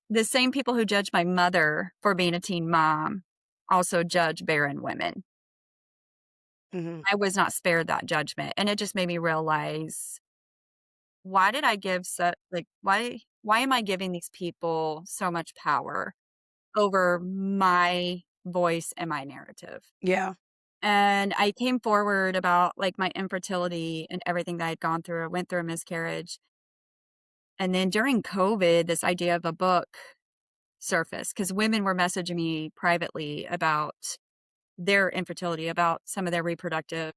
the same people who judge my mother for being a teen mom also judge barren women. Mhm. I was not spared that judgment. And it just made me realize, why did I give such like why am I giving these people so much power over my voice and my narrative? Yeah. And I came forward about like my infertility and everything that I'd gone through. I went through a miscarriage. And then during COVID, this idea of a book surfaced because women were messaging me privately about their infertility, about some of their reproductive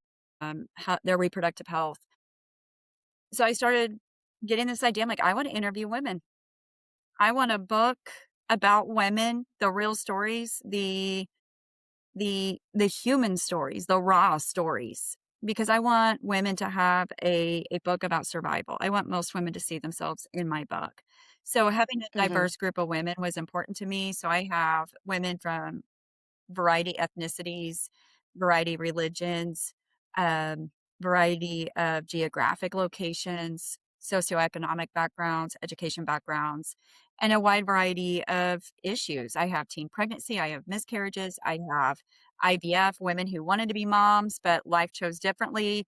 health. So I started getting this idea. I'm like, I want to interview women. I want a book about women, the real stories, the human stories, the raw stories, because I want women to have a book about survival. I want most women to see themselves in my book. So having a Mhm. diverse group of women was important to me. So I have women from variety ethnicities, variety religions, um, variety of geographic locations, socioeconomic backgrounds, education backgrounds, and a wide variety of issues. I have teen pregnancy, I have miscarriages, I have IVF, women who wanted to be moms, but life chose differently,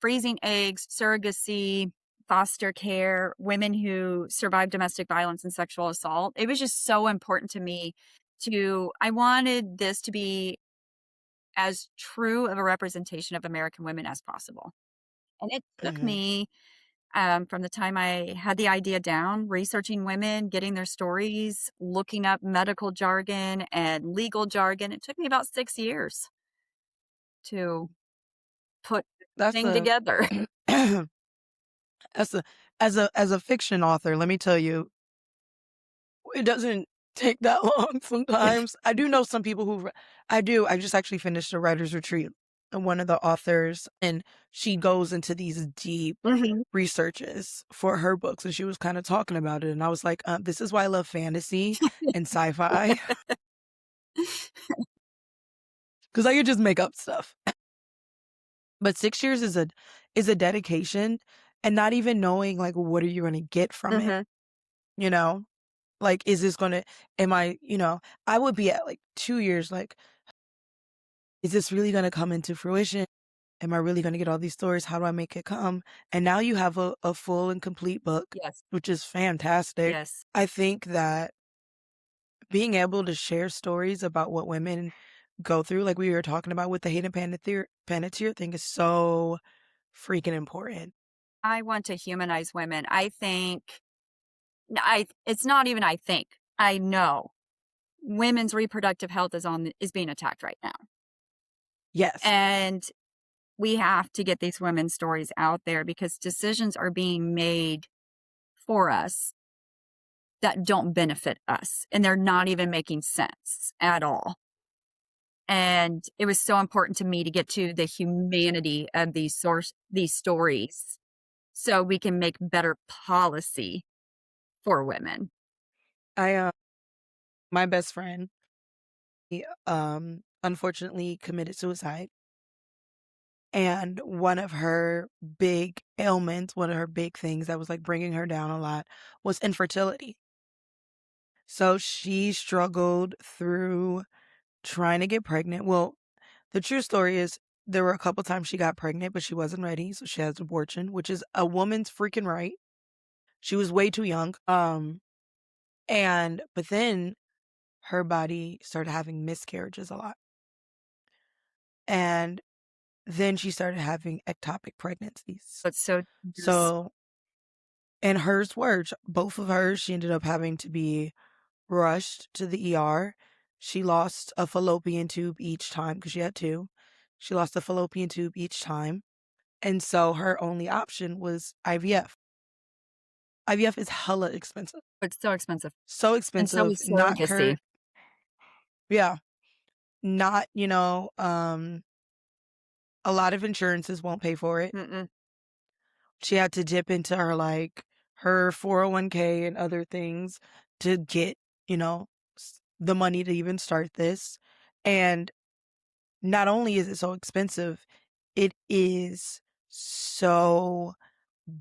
freezing eggs, surrogacy, foster care, women who survived domestic violence and sexual assault. It was just so important to me I wanted this to be as true of a representation of American women as possible. And it took Mhm. me, from the time I had the idea down, researching women, getting their stories, looking up medical jargon and legal jargon. It took me about 6 years to put the That's thing a together. as a fiction author, let me tell you, it doesn't take that long sometimes. I do know some people who I do. I just actually finished a writer's retreat, and one of the authors, and she goes into these deep Mhm. researches for her books, and she was kind of talking about it, and I was like, this is why I love fantasy and sci-fi, because I could just make up stuff. But 6 years is a dedication, and not even knowing like what are you going to get from it, Mhm. you know? Like, is this gonna am I, I would be at like 2 years, like, is this really gonna come into fruition? Am I really gonna get all these stories? How do I make it come? And now you have a full and complete book, Yes. which is fantastic. Yes. I think that being able to share stories about what women go through, like we were talking about with the Hayden Panettiere thing, is so freaking important. I want to humanize women. I it's not even I think. I know women's reproductive health is being attacked right now. Yes, And we have to get these women's stories out there because decisions are being made for us that don't benefit us and they're not even making sense at all. And it was so important to me to get to the humanity of these stories so we can make better policy for women. I my best friend, he, unfortunately committed suicide. And one of her big ailments, one of her big things that was like bringing her down a lot was infertility. So she struggled through trying to get pregnant. Well, the true story is there were a couple times she got pregnant, but she wasn't ready. So she has abortion, which is a woman's freaking right. She was way too young. But then her body started having miscarriages a lot. And then she started having ectopic pregnancies. But so there's So and hers were, both of hers, she ended up having to be rushed to the ER. She lost a fallopian tube each time because she had two. She lost a fallopian tube each time. And so her only option was IVF. IVF is hella expensive. it's so expensive. So And so expensive, is not surrogacy. her, yeah, not, a lot of insurances won't pay for it. Mm-mm. She had to dip into her her 401k and other things to get, the money to even start this. And not only is it so expensive, it is so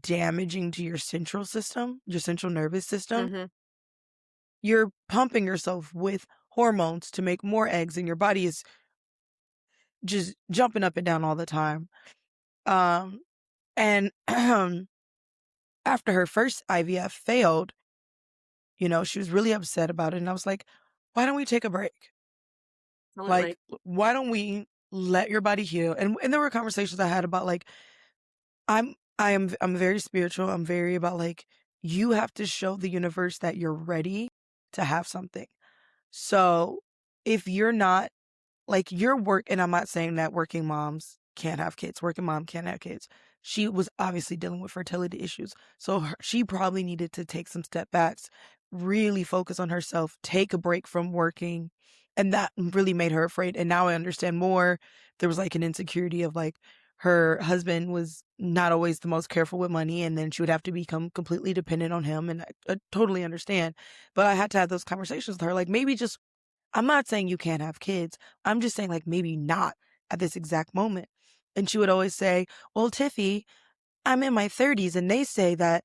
damaging to your central system, your central nervous system. Mhm. You're pumping yourself with hormones to make more eggs, and your body is just jumping up and down all the time. Um, and after her first IVF failed, she was really upset about it. And I was like, why don't we take a break? Absolutely. Like, why don't we let your body heal? And there were conversations I had about like, I'm very spiritual. I'm very about like, you have to show the universe that you're ready to have something. So if you're not, like, your work, and I'm not saying that working moms can't have kids, working mom can't have kids. She was obviously dealing with fertility issues. So she probably needed to take some step backs, really focus on herself, take a break from working. And that really made her afraid. And now I understand more. There was like an insecurity of like her husband was not always the most careful with money. And then she would have to become completely dependent on him. And I totally understand. But I had to have those conversations with her. Like, maybe just, I'm not saying you can't have kids. I'm just saying, like, maybe not at this exact moment. And she would always say, well, Tiffy, I'm in my 30s, and they say that,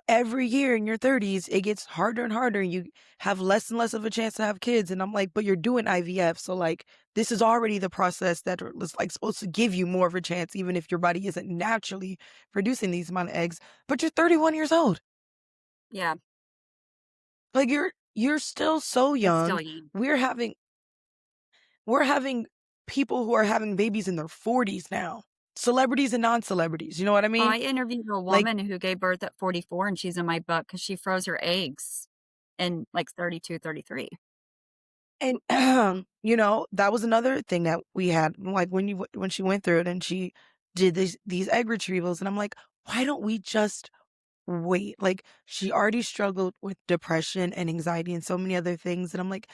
every year in your 30s, it gets harder and harder, and you have less and less of a chance to have kids. And I'm like, but you're doing IVF. So, like, this is already the process that is, like, supposed to give you more of a chance, even if your body isn't naturally producing these amount of eggs. But you're 31 years old. Yeah, Like, you're still so it's still young. young. We're having people who are having babies in their 40s now. Celebrities and non-celebrities, you know what I Oh, mean? I interviewed a Like, woman who gave birth at 44, and she's in my book because she froze her eggs in, like, 32, 33. and, that was another thing that we had, like, when she went through it and she did these egg retrievals, and I'm like, why don't we just wait? Like, she already struggled with depression and anxiety and so many other things, and I'm like,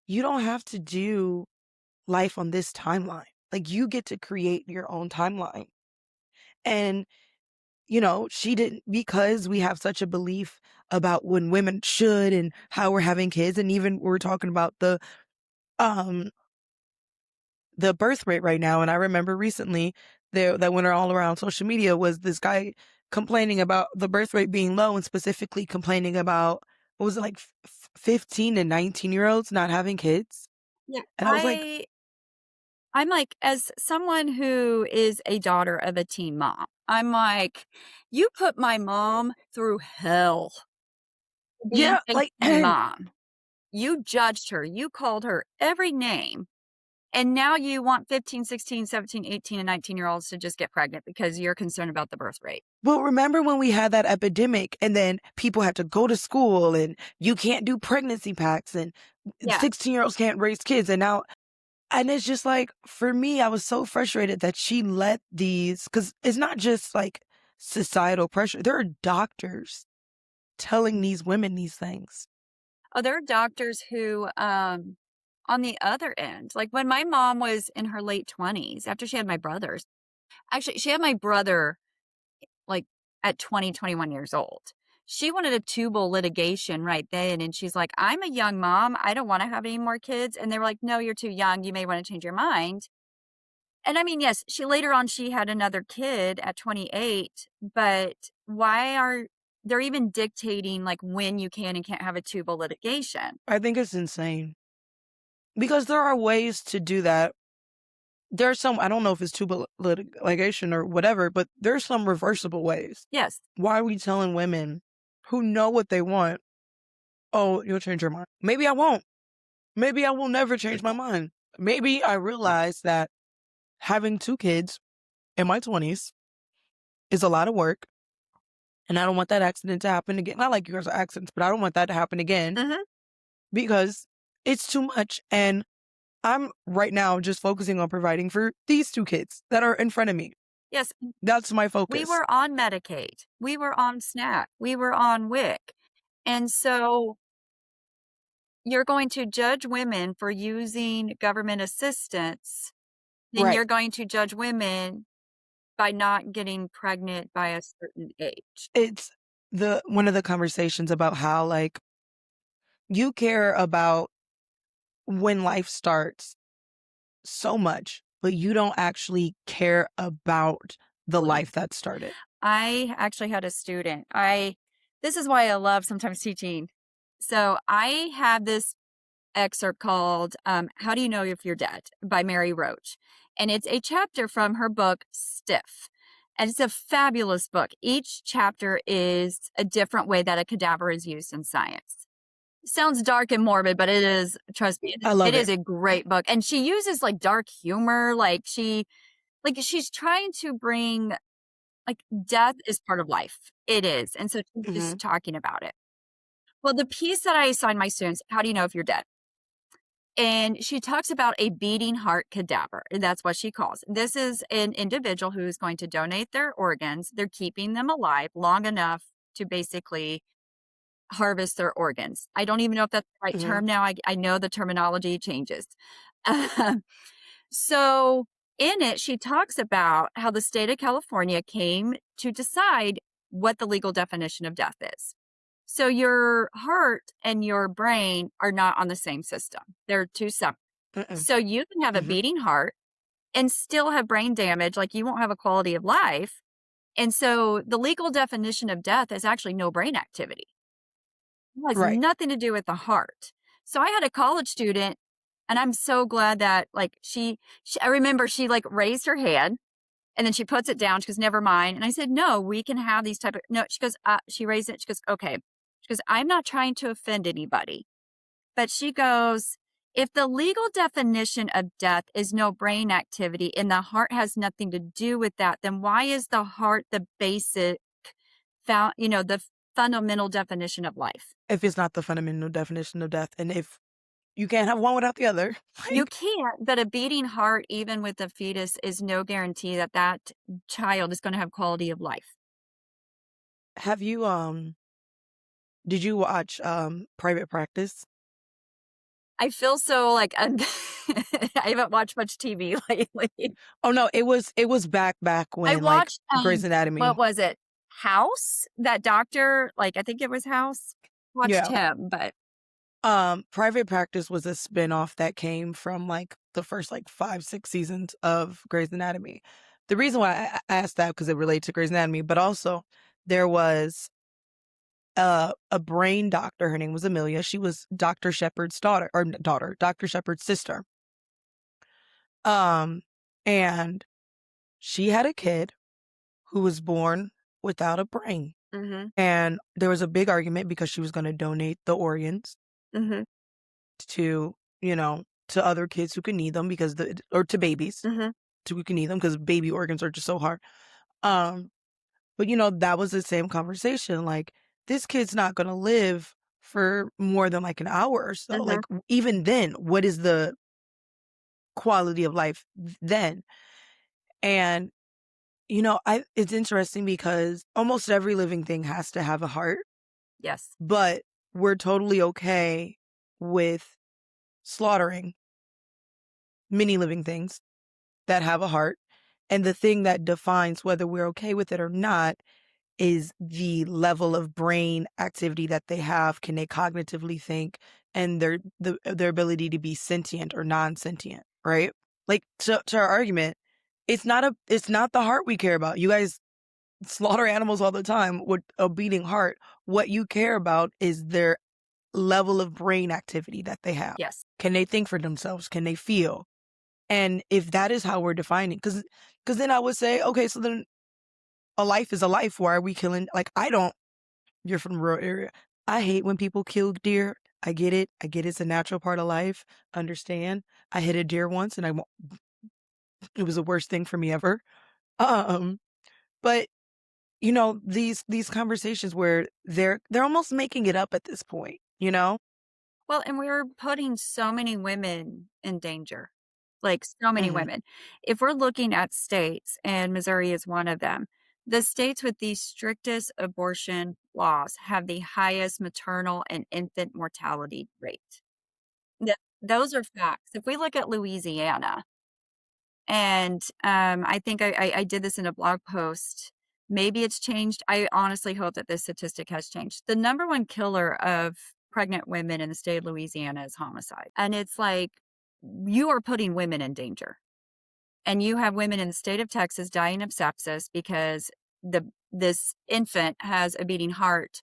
you don't have to do life on this timeline. Like, you get to create your own timeline. And she didn't, because we have such a belief about when women should and how we're having kids. And even we're talking about um, the birth rate right now. And I remember recently that went all around social media was this guy complaining about the birth rate being low, and specifically complaining about, what was it, like 15 and 19-year-olds not having kids. Yeah, And I was like, I'm like, as someone who is a daughter of a teen mom, I'm like, you put my mom through hell being yeah, a like, teen mom. You judged her, you called her every name, and now you want 15, 16, 17, 18, and 19-year-olds to just get pregnant because you're concerned about the birth rate. well, remember when we had that epidemic, and then people had to go to school, and you can't do pregnancy packs, and Yeah. 16-year-olds can't raise kids. And it's just like, for me, I was so frustrated that she let these, because it's not just like societal pressure. There are doctors telling these women these things. Oh, there are doctors who, on the other end, like when my mom was in her late 20s, after she had my brothers, actually, she had my brother like at 20, 21 years old. She wanted a tubal litigation right then. And she's like, I'm a young mom. I don't want to have any more kids. And they were like, no, you're too young. You may want to change your mind. And I mean, yes, later on, she had another kid at 28, but why are they're even dictating like when you can and can't have a tubal litigation? I think it's insane, because there are ways to do that. There's some, I don't know if it's too litigation or whatever, but there's some reversible ways. Yes. Why are we telling women who know what they want, oh, you'll change your mind? Maybe I won't. Maybe I will never change my mind. Maybe I realize that having 2 kids in my 20s is a lot of work, and I don't want that accident to happen again. Not like yours are accidents, but I don't want that to happen again, Hmm. because it's too much. And I'm right now just focusing on providing for these 2 kids that are in front of me. Yes. That's my We focus. were on Medicaid. We were on SNAP. We were on WIC. And so you're going to judge women for using government assistance, then Right. you're going to judge women by not getting pregnant by a certain age. It's one of the conversations about how, like, you care about when life starts so much, but you don't actually care about the life that started. I actually had a student. This is why I love sometimes teaching. So I have this excerpt called How Do You Know If You're Dead by Mary Roach. And it's a chapter from her book, Stiff. And it's a fabulous book. Each chapter is a different way that a cadaver is used in science. Sounds dark and morbid, but it is, trust me, I love it is it. a great book. And she uses like dark humor. She's trying to bring like, death is part of life. It is, and so she's Mhm. just talking about it. Well, the piece that I assign my students, how do you know if you're dead? And she talks about a beating heart cadaver, and that's what she calls. This is an individual who is going to donate their organs. They're keeping them alive long enough to basically harvest their organs. I don't even know if that's the right Mhm. term now. I know the terminology changes. So in it, she talks about how the state of California came to decide what the legal definition of death is. So your heart and your brain are not on the same system. They're two separate. Mm-mm. So you can have a Mhm. beating heart and still have brain damage, like you won't have a quality of life. And so the legal definition of death is actually no brain activity. It has Right. nothing to do with the heart. So I had a college student, and I'm so glad that like she I remember she like raised her hand and then she puts it down. She goes, never mind. And I said, no, we can have these type of, no, she goes, she raised it. She goes, okay. She goes, I'm not trying to offend anybody. But she goes, if the legal definition of death is no brain activity and the heart has nothing to do with that, then why is the heart the basic, the fundamental definition of life? If it's not the fundamental definition of death, and if you can't have one without the other, You like, can't, but a beating heart, even with a fetus, is no guarantee that that child is going to have quality of life. have you, did you watch, Private Practice? I feel so like I haven't watched much TV lately. Oh, no, it was back I when, like, watched, Grey's what Anatomy. was it? House? That doctor, like, I think it was House. Watched Yeah. him, but Private Practice was a spinoff that came from, like, the first, like, 5, 6 seasons of Grey's Anatomy. The reason why I asked that because it related to Grey's Anatomy, but also there was a brain doctor. Her name was Amelia. She was Dr. Shepard's Dr. Shepard's sister. Um, and she had a kid who was born without a brain. mhm, And there was a big argument because she was going to donate the organs mhm, to, to other kids who could need them or to babies mhm. who could need them because baby organs are just so hard. Um, but that was the same conversation. Like, this kid's not going to live for more than like an hour or so. Like, Mhm. even then, what is the quality of life then? And, it's interesting because almost every living thing has to have a heart, Yes. but we're totally okay with slaughtering many living things that have a heart. And the thing that defines whether we're okay with it or not is the level of brain activity that they have. Can they cognitively think, and their ability to be sentient or non-sentient, right? Like, to our argument, it's not the heart we care about. You guys slaughter animals all the time with a beating heart. What you care about is their level of brain activity that they have. Yes. Can they think for themselves? Can they feel? And if that is how we're defining, because then I would say, okay, so then a life is a life. Why are we killing? Like, I don't. You're from the rural area. I hate when people kill deer. I get it. I get it's a natural part of life. Understand. I hit a deer once, and it was the worst thing for me ever. Um, but these conversations where they're almost making it up at this point. Well, and we're putting so many women in danger, like so many Hmm. women. If we're looking at states, and Missouri is one of them, the states with the strictest abortion laws have the highest maternal and infant mortality rate. Those are facts. If we look at Louisiana, and I think I did this in a blog post. Maybe it's changed. I honestly hope that this statistic has changed. The number one killer of pregnant women in the state of Louisiana is homicide. And it's like, you are putting women in danger. And you have women in the state of Texas dying of sepsis because this infant has a beating heart,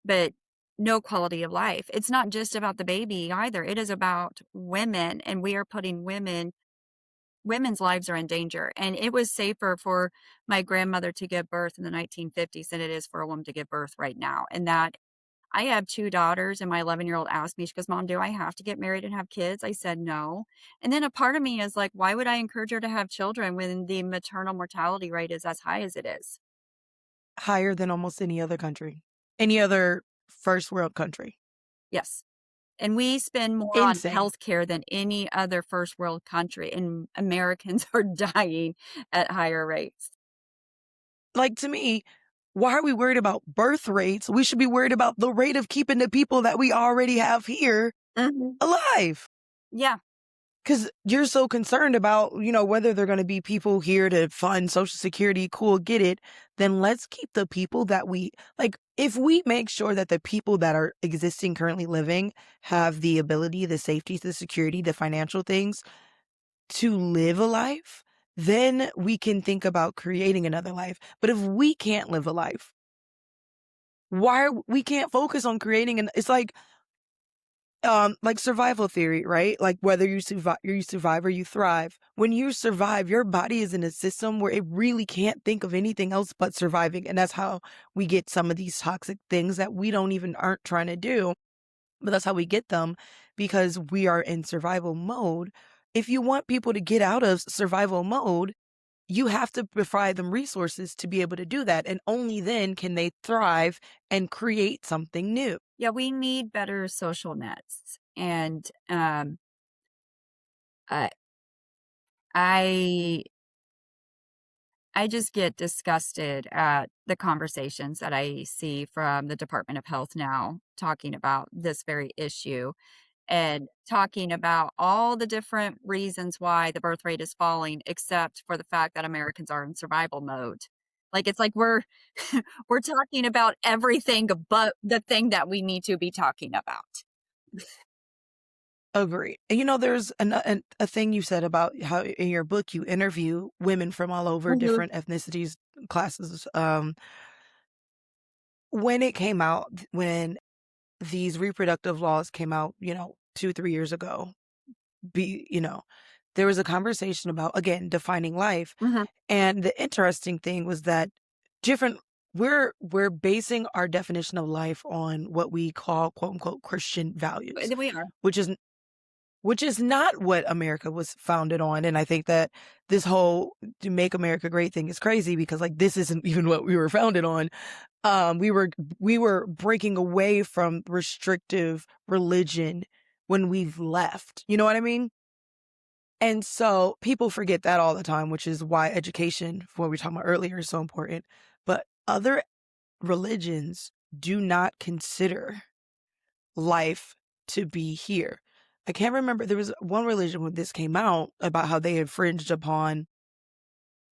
but no quality of life. It's not just about the baby either. It is about women, and we are putting women's lives are in danger. And it was safer for my grandmother to give birth in the 1950s than it is for a woman to give birth right now. And that I have 2 daughters, and my 11-year-old asked me, she goes, "Mom, do I have to get married and have kids?" I said, "No." And then a part of me is like, why would I encourage her to have children when the maternal mortality rate is as high as it is? Higher than almost any other country, any other first world country. Yes. And we spend more on Insane. healthcare than any other first world country, and Americans are dying at higher rates. Like, to me, why are we worried about birth rates? We should be worried about the rate of keeping the people that we already have here Mhm. alive. Yeah. Because you're so concerned about, whether they're going to be people here to fund Social Security, cool, get it. Then let's keep the people that if we make sure that the people that are existing, currently living, have the ability, the safety, the security, the financial things to live a life, then we can think about creating another life. But if we can't live a life, we can't focus on creating it's like survival theory, right? Like whether you survive or you thrive. When you survive, your body is in a system where it really can't think of anything else but surviving. And that's how we get some of these toxic things that we don't even aren't trying to do. But that's how we get them, because we are in survival mode. If you want people to get out of survival mode, you have to provide them resources to be able to do that. And only then can they thrive and create something new. Yeah, we need better social nets, and, I I I just get disgusted at the conversations that I see from the Department of Health now talking about this very issue, and talking about all the different reasons why the birth rate is falling, except for the fact that Americans are in survival mode. Like, it's like we're we're talking about everything but the thing that we need to be talking about. Agree. And there's a thing you said about how in your book you interview women from all over Mhm, different ethnicities, classes. When it came out, when these reproductive laws came out, 2, 3 years ago, be you know, there was a conversation about, again, defining life. mhm. And the interesting thing was that different we're basing our definition of life on what we call quote unquote Christian values, We are. which is which is not what America was founded on. And I think that this whole to make America great thing is crazy, because like this isn't even what we were founded on. We were breaking away from restrictive religion when we've left. You know what I mean? And so people forget that all the time, which is why education, for what we were talking about earlier, is so important. But other religions do not consider life to be here. I can't remember. There was one religion when this came out about how they infringed upon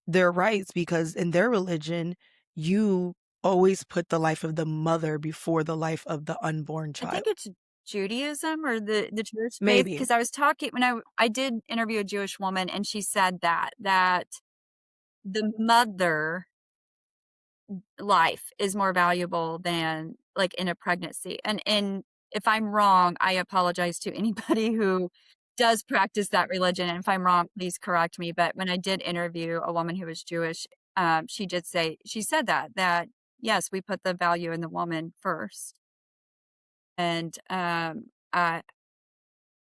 their rights, because in their religion, you always put the life of the mother before the life of the unborn I think child. it's Judaism or the Jewish faith, Maybe. because I was talking when I did interview a Jewish woman, and she said that the mother life is more valuable than, like, in a pregnancy, and if I'm wrong, I apologize to anybody who does practice that religion, and if I'm wrong, please correct me, but when I did interview a woman who was Jewish, she said that, yes, we put the value in the woman first, and,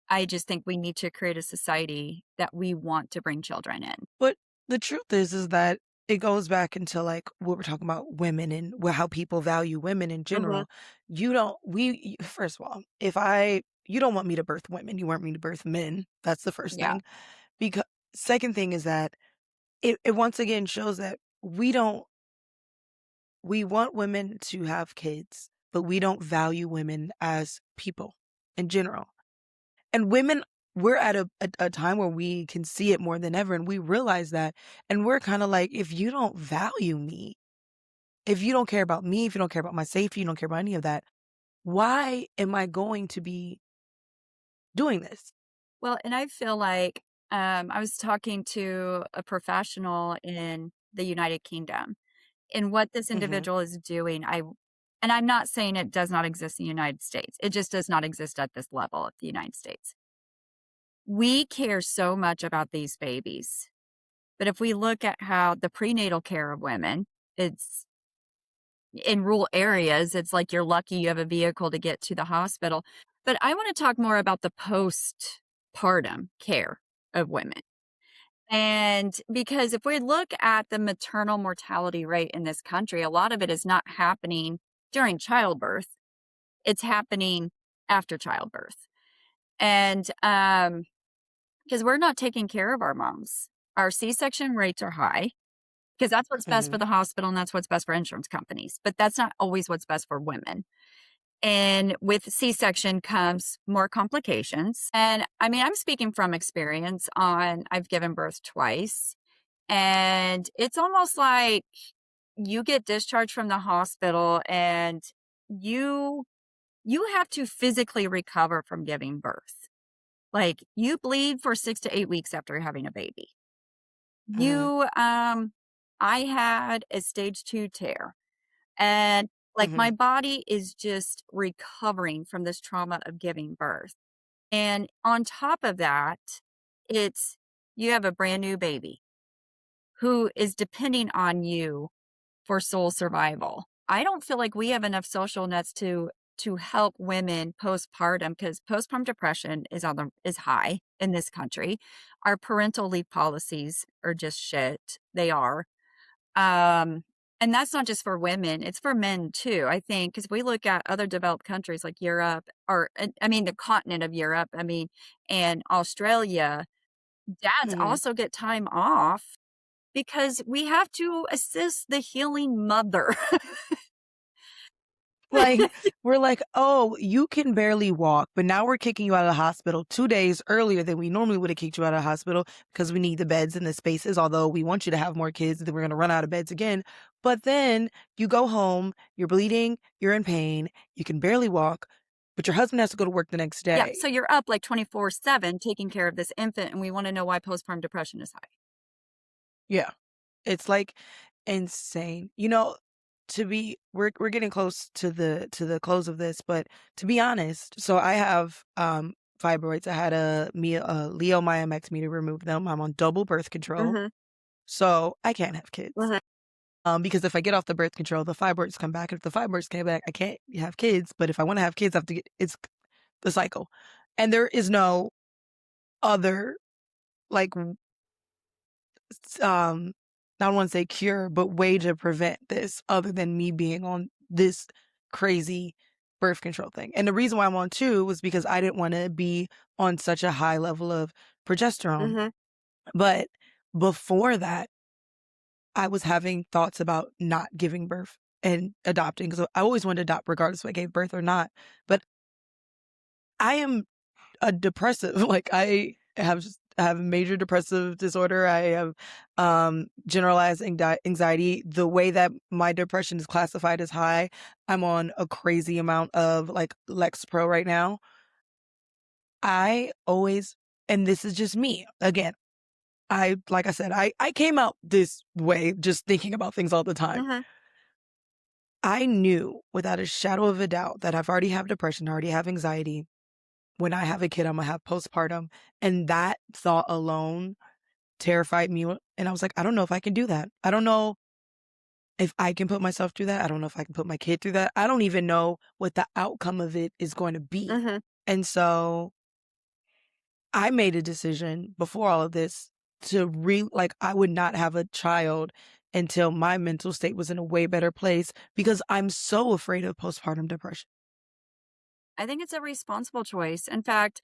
I just think we need to create a society that we want to bring children in. But the truth is that it goes back into like what we're talking about women and how people value women in Mhm. general. First of all, you don't want me to birth women, you want me to birth men. That's the first Yeah. thing. Because second thing is that it once again shows that we want women to have kids, but we don't value women as people in general. And women, we're at a time where we can see it more than ever, and we realize that. And we're kind of like, if you don't value me, if you don't care about me, if you don't care about my safety, you don't care about any of that, why am I going to be doing this? Well, and I feel like, I was talking to a professional in the United Kingdom, and what this Hmm. individual is doing, and I'm not saying it does not exist in the United States. It just does not exist at this level of the United States. We care so much about these babies, but if we look at how the prenatal care of women, it's in rural areas, it's like you're lucky you have a vehicle to get to the hospital. But I want to talk more about the postpartum care of women. And because if we look at the maternal mortality rate in this country, a lot of it is not happening during childbirth, it's happening after childbirth. And because we're not taking care of our moms, our C-section rates are high because that's what's best for Mhm. the hospital and that's what's best for insurance companies. But that's not always what's best for women. And with C-section comes more complications. And I mean, I'm speaking from experience on I've given birth twice. And it's almost like you get discharged from the hospital and you you have to physically recover from giving birth. Like you bleed for 6 to 8 weeks after having a baby. Mhm. You I had a stage 2 tear and like my Mhm. body is just recovering from this trauma of giving birth. And on top of that, it's you have a brand new baby who is depending on you for sole survival. I don't feel like we have enough social nets to help women postpartum because postpartum depression is high in this country. Our parental leave policies are just shit. They are. Um and that's not just for women, it's for men too. I think because we look at other developed countries like Europe or I mean the continent of Europe, I mean, and Australia, dads Mhm. also get time off because we have to assist the healing mother. Like, we're like, "Oh, you can barely walk, but now we're kicking you out of the hospital 2 days earlier than we normally would have kicked you out of the hospital because we need the beds and the spaces, although we want you to have more kids, then we're gonna run out of beds again." But then you go home, you're bleeding, you're in pain, you can barely walk, but your husband has to go to work the next Yeah, day. so you're up like 24/7 taking care of this infant, and we wanna know why postpartum depression is high. Yeah. It's, like, insane. You know, to be we're getting close to the close of this, but to be honest, so I have, fibroids. I had a leiomyomectomy to remove them. I'm on double birth control, Mhm, so I can't have kids. mhm, Because if I get off the birth control, the fibroids come back, and if the fibroids came back, I can't have kids, but if I wanna have kids, I have to get it's the cycle. And there is no other, like, I don't wanna say cure, but way to prevent this other than me being on this crazy birth control thing. And the reason why I'm on 2 was because I didn't wanna be on such a high level of progesterone. mhm, But before that, I was having thoughts about not giving birth and adopting, 'cause I always wanted to adopt regardless if I gave birth or not. But I am a depressive. Like, I have major depressive disorder. I have, generalized anxiety. The way that my depression is classified as high, I'm on a crazy amount of, like, Lexapro right now. I always and this is just me. Again, like I said, I came out this way just thinking about things all the time. mhm. I knew without a shadow of a doubt that I've already have depression, I already have anxiety. When I have a kid, Imma have postpartum, and that thought alone terrified me, and I was like, "I don't know if I can do that. I don't know if I can put myself through that. I don't know if I can put my kid through that. I don't even know what the outcome of it is going to be." Mhm. And so, I made a decision before all of this to like, I would not have a child until my mental state was in a way better place because I'm so afraid of postpartum depression. I think it's a responsible choice. In fact,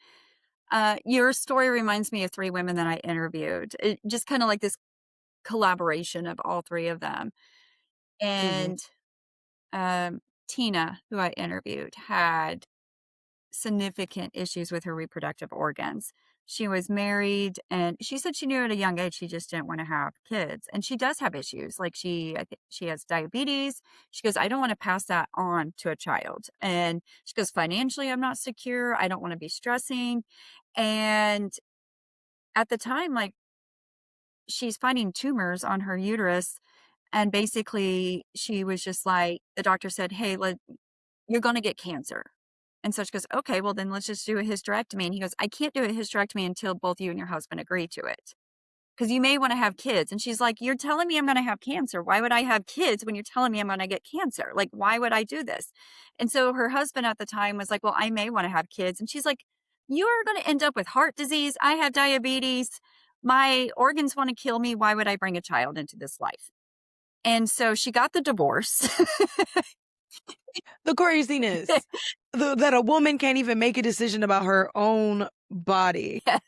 your story reminds me of 3 women that I interviewed. It just kinda like this collaboration of all 3 of them. Mhm, And, Tina, who I interviewed, had significant issues with her reproductive organs. She was married and she said she knew at a young age she just didn't want to have kids. And she does have issues. Like I think she has diabetes. She goes, I don't want to pass that on to a child. And she goes, financially, I'm not secure. I don't want to be stressing. And at the time, like she's finding tumors on her uterus. And basically, she was just like, the doctor said, hey, you're gonna get cancer. And so she goes, "Okay, well, then let's just do a hysterectomy." And he goes, "I can't do a hysterectomy until both you and your husband agree to it, because you may want to have kids. And she's like, you're telling me I'm going to have cancer. Why would I have kids when you're telling me I'm going to get cancer? Like, why would I do this? And so her husband at the time was like, well, I may want to have kids. And she's like, you are going to end up with heart disease. I have diabetes. My organs want to kill me. Why would I bring a child into this life? And so she got the divorce. The craziness that a woman can't even make a decision about her own body. Yes.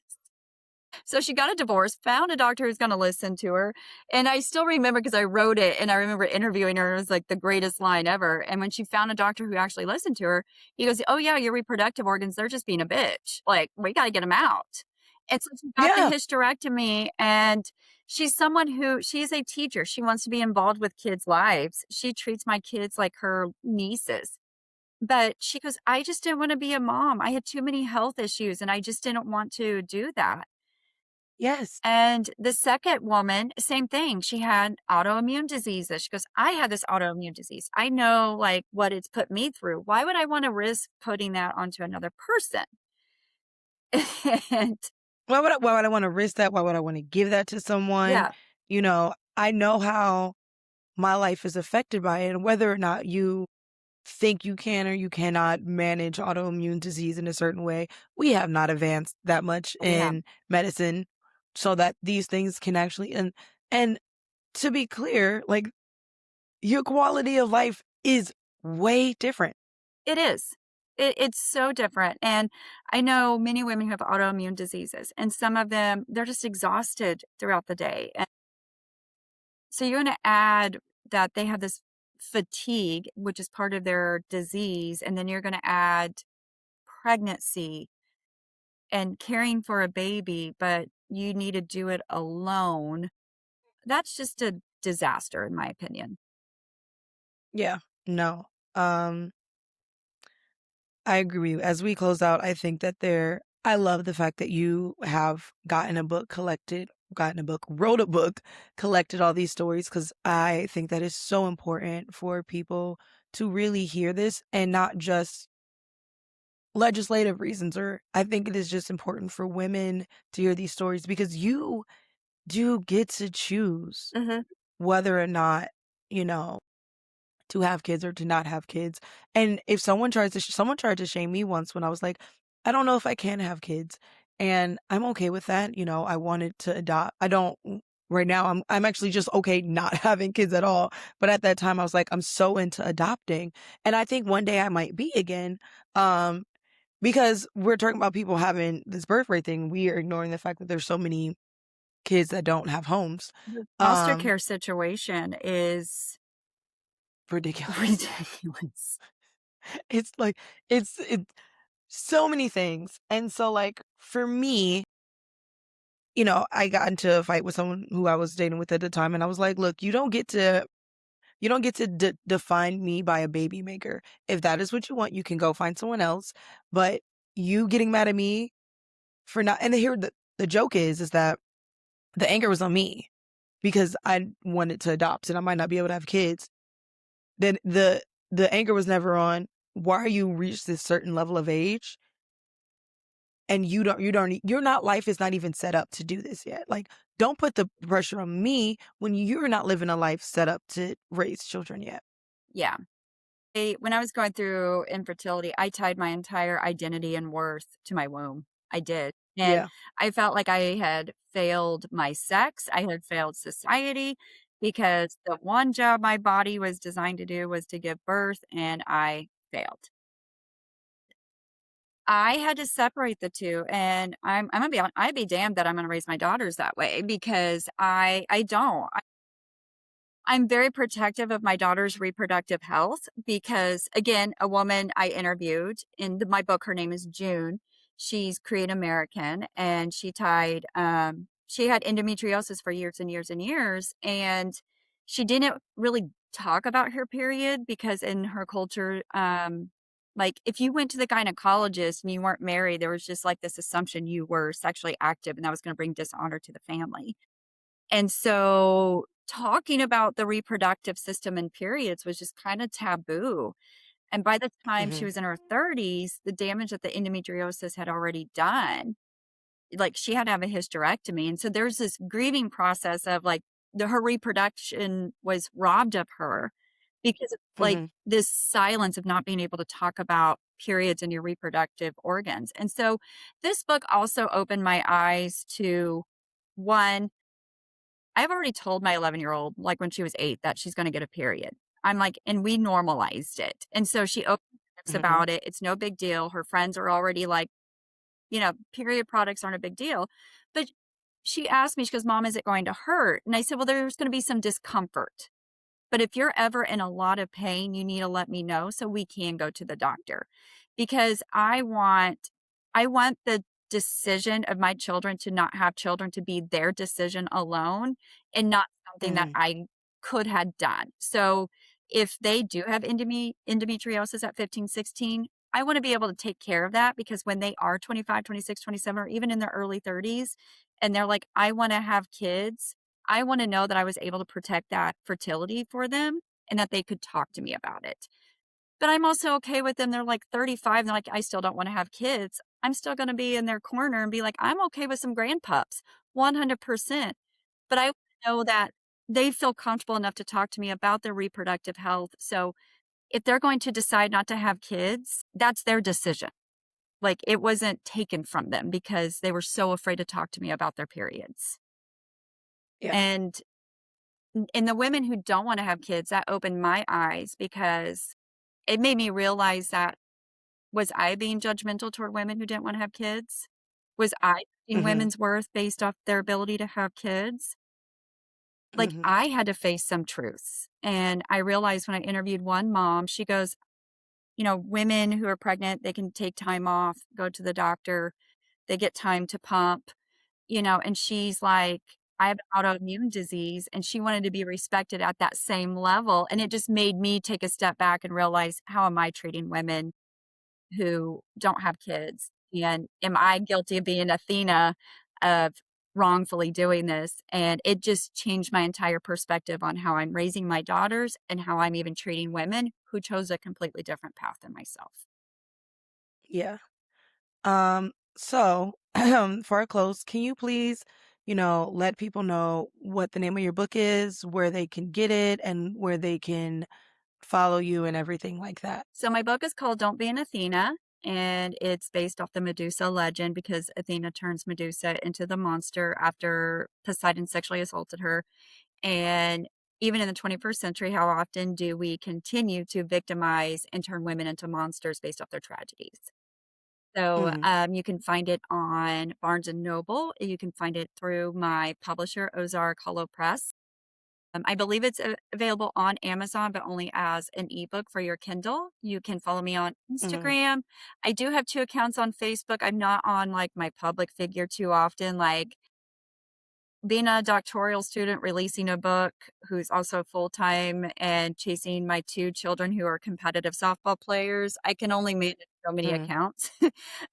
So she got a divorce, found a doctor who's going to listen to her. And I still remember because I wrote it and I remember interviewing her. It was like the greatest line ever. And when she found a doctor who actually listened to her, he goes, oh, yeah, your reproductive organs, they're just being a bitch. Like, we got to get them out. And so she got the Yeah. hysterectomy. And she's someone who, she's a teacher. She wants to be involved with kids' lives. She treats my kids like her nieces. But she goes, I just didn't want to be a mom. I had too many health issues and I just didn't want to do that. Yes. And the second woman, same thing. She had autoimmune diseases. She goes, I had this autoimmune disease. I know like what it's put me through. Why would I want to risk putting that onto another person? And Why would I want to risk that? Why would I want to give that to someone? yeah, You know, I know how my life is affected by it, and whether or not you think you can or you cannot manage autoimmune disease in a certain way, we have not advanced that much we have, in medicine so that these things can actually and to be clear, like your quality of life is way different. it is. It's so different. And I know many women who have autoimmune diseases, and some of them, they're just exhausted throughout the day. And so you're going to add that they have this fatigue, which is part of their disease. And then you're going to add pregnancy and caring for a baby, but you need to do it alone. That's just a disaster, in my opinion. Yeah. No. I agree with you. As we close out, I think that I love the fact that you have wrote a book, collected all these stories, because I think that is so important for people to really hear this and not just legislative reasons, or I think it is just important for women to hear these stories because you do get to choose Mm-hmm. whether or not, you know, to have kids or to not have kids. And if someone tried to shame me once when I was like, I don't know if I can have kids. And I'm okay with that. You know, I wanted to adopt. I don't right now. I'm actually just okay not having kids at all. But at that time I was like, I'm so into adopting. And I think one day I might be again. Because we're talking about people having this birth rate thing. We are ignoring the fact that there's so many kids that don't have homes. The foster care situation is Ridiculous. ridiculous. It's like it's so many things. And so like for me, you know, I got into a fight with someone who I was dating with at the time and I was like, look, you don't get to define me by a baby maker. If that is what you want, you can go find someone else, but you getting mad at me for not and here the joke is that the anger was on me because I wanted to adopt and I might not be able to have kids. Then the anger was never on why are you reached this certain level of age and you're not life is not even set up to do this yet. Like don't put the pressure on me when you're not living a life set up to raise children yet. Yeah. When I was going through infertility, I tied my entire identity and worth to my womb. I did. And Yeah. I felt like I had failed my sex. I had failed society because the one job my body was designed to do was to give birth, and I failed. I had to separate the two, and I'm gonna be honest, I'd be damned that I'm gonna raise my daughters that way because I don't. I'm very protective of my daughter's reproductive health because, again, a woman I interviewed in my book, her name is June. She's Korean American, and she had endometriosis for years and years and years, and she didn't really talk about her period because in her culture, like if you went to the gynecologist and you weren't married, there was just like this assumption you were sexually active, and that was going to bring dishonor to the family. And so talking about the reproductive system and periods was just kind of taboo. And by the time she Hmm. was in her 30s, the damage that the endometriosis had already done, like, she had to have a hysterectomy, and so there's this grieving process of, like, her reproduction was robbed of her because of, like, Mhm. this silence of not being able to talk about periods and your reproductive organs, and so this book also opened my eyes to, one, I've already told my 11-year-old, like, when she was 8, that she's gonna get a period. I'm like, and we normalized it, and so she opens books Mhm. about it, it's no big deal, her friends are already like, period products aren't a big deal. But she asked me, she goes, "Mom, is it going to hurt?" And I said, "Well, there's going to be some discomfort. But if you're ever in a lot of pain, you need to let me know so we can go to the doctor because I want the decision of my children to not have children to be their decision alone and not something that Mhm. I could have done. So if they do have endometriosis at 15, 16, I want to be able to take care of that because when they are 25, 26, 27, or even in their early 30s, and they're like, I want to have kids, I wanna know that I was able to protect that fertility for them and that they could talk to me about it. But I'm also okay with them, they're, like, 35, and they're like, "I still don't wanna have kids." I'm still gonna be in their corner and be like, "I'm okay with some grandpups, 100%." But I know that they feel comfortable enough to talk to me about their reproductive health, so if they're going to decide not to have kids, that's their decision. Like, it wasn't taken from them because they were so afraid to talk to me about their periods. Yeah. And and the women who don't wanna have kids, that opened my eyes because it made me realize that, was I being judgmental toward women who didn't wanna have kids? Was I judging Mhm. women's worth based off their ability to have kids? Like, Mhm. I had to face some truths, and I realized when I interviewed one mom, she goes, "Women who are pregnant, they can take time off, go to the doctor, they get time to pump." And she's like, "I have an autoimmune disease," and she wanted to be respected at that same level, and it just made me take a step back and realize, how am I treating women who don't have kids? And am I guilty of being Athena, of wrongfully doing this? And it just changed my entire perspective on how I'm raising my daughters and how I'm even treating women who chose a completely different path than myself. Yeah. So, for our close, can you please, let people know what the name of your book is, where they can get it, and where they can follow you and everything like that? So my book is called Don't Be an Athena, and it's based off the Medusa legend because Athena turns Medusa into the monster after Poseidon sexually assaulted her. And even in the 21st century, how often do we continue to victimize and turn women into monsters based off their tragedies? So Mhm. you can find it on Barnes and Noble. You can find it through my publisher, Ozark Hollow Press. I believe it's available on Amazon, but only as an ebook for your Kindle. You can follow me on Mhm. Instagram. I do have 2 accounts on Facebook. I'm not on, like, my public figure too often, like, being a doctoral student, releasing a book, who's also full-time, and chasing my 2 children who are competitive softball players, I can only manage so many Mhm. accounts.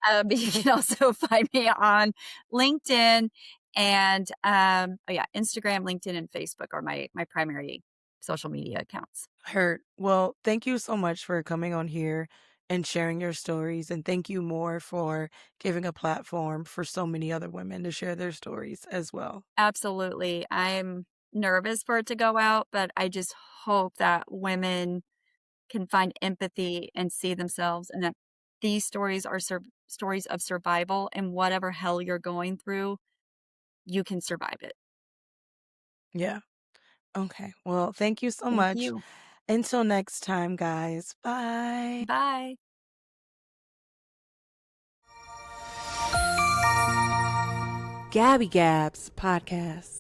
But you can also find me on LinkedIn and, oh yeah, Instagram, LinkedIn, and Facebook are my primary social media accounts. Heard. Well, thank you so much for coming on here and sharing your stories, and thank you more for giving a platform for so many other women to share their stories as well. Absolutely. I'm nervous for it to go out, but I just hope that women can find empathy and see themselves and that these stories are stories of survival, and whatever hell you're going through, you can survive it. Yeah. Okay. Well, thank you so Thank much. you. Until next time, guys. Bye. Bye. Gabby Gabs Podcast.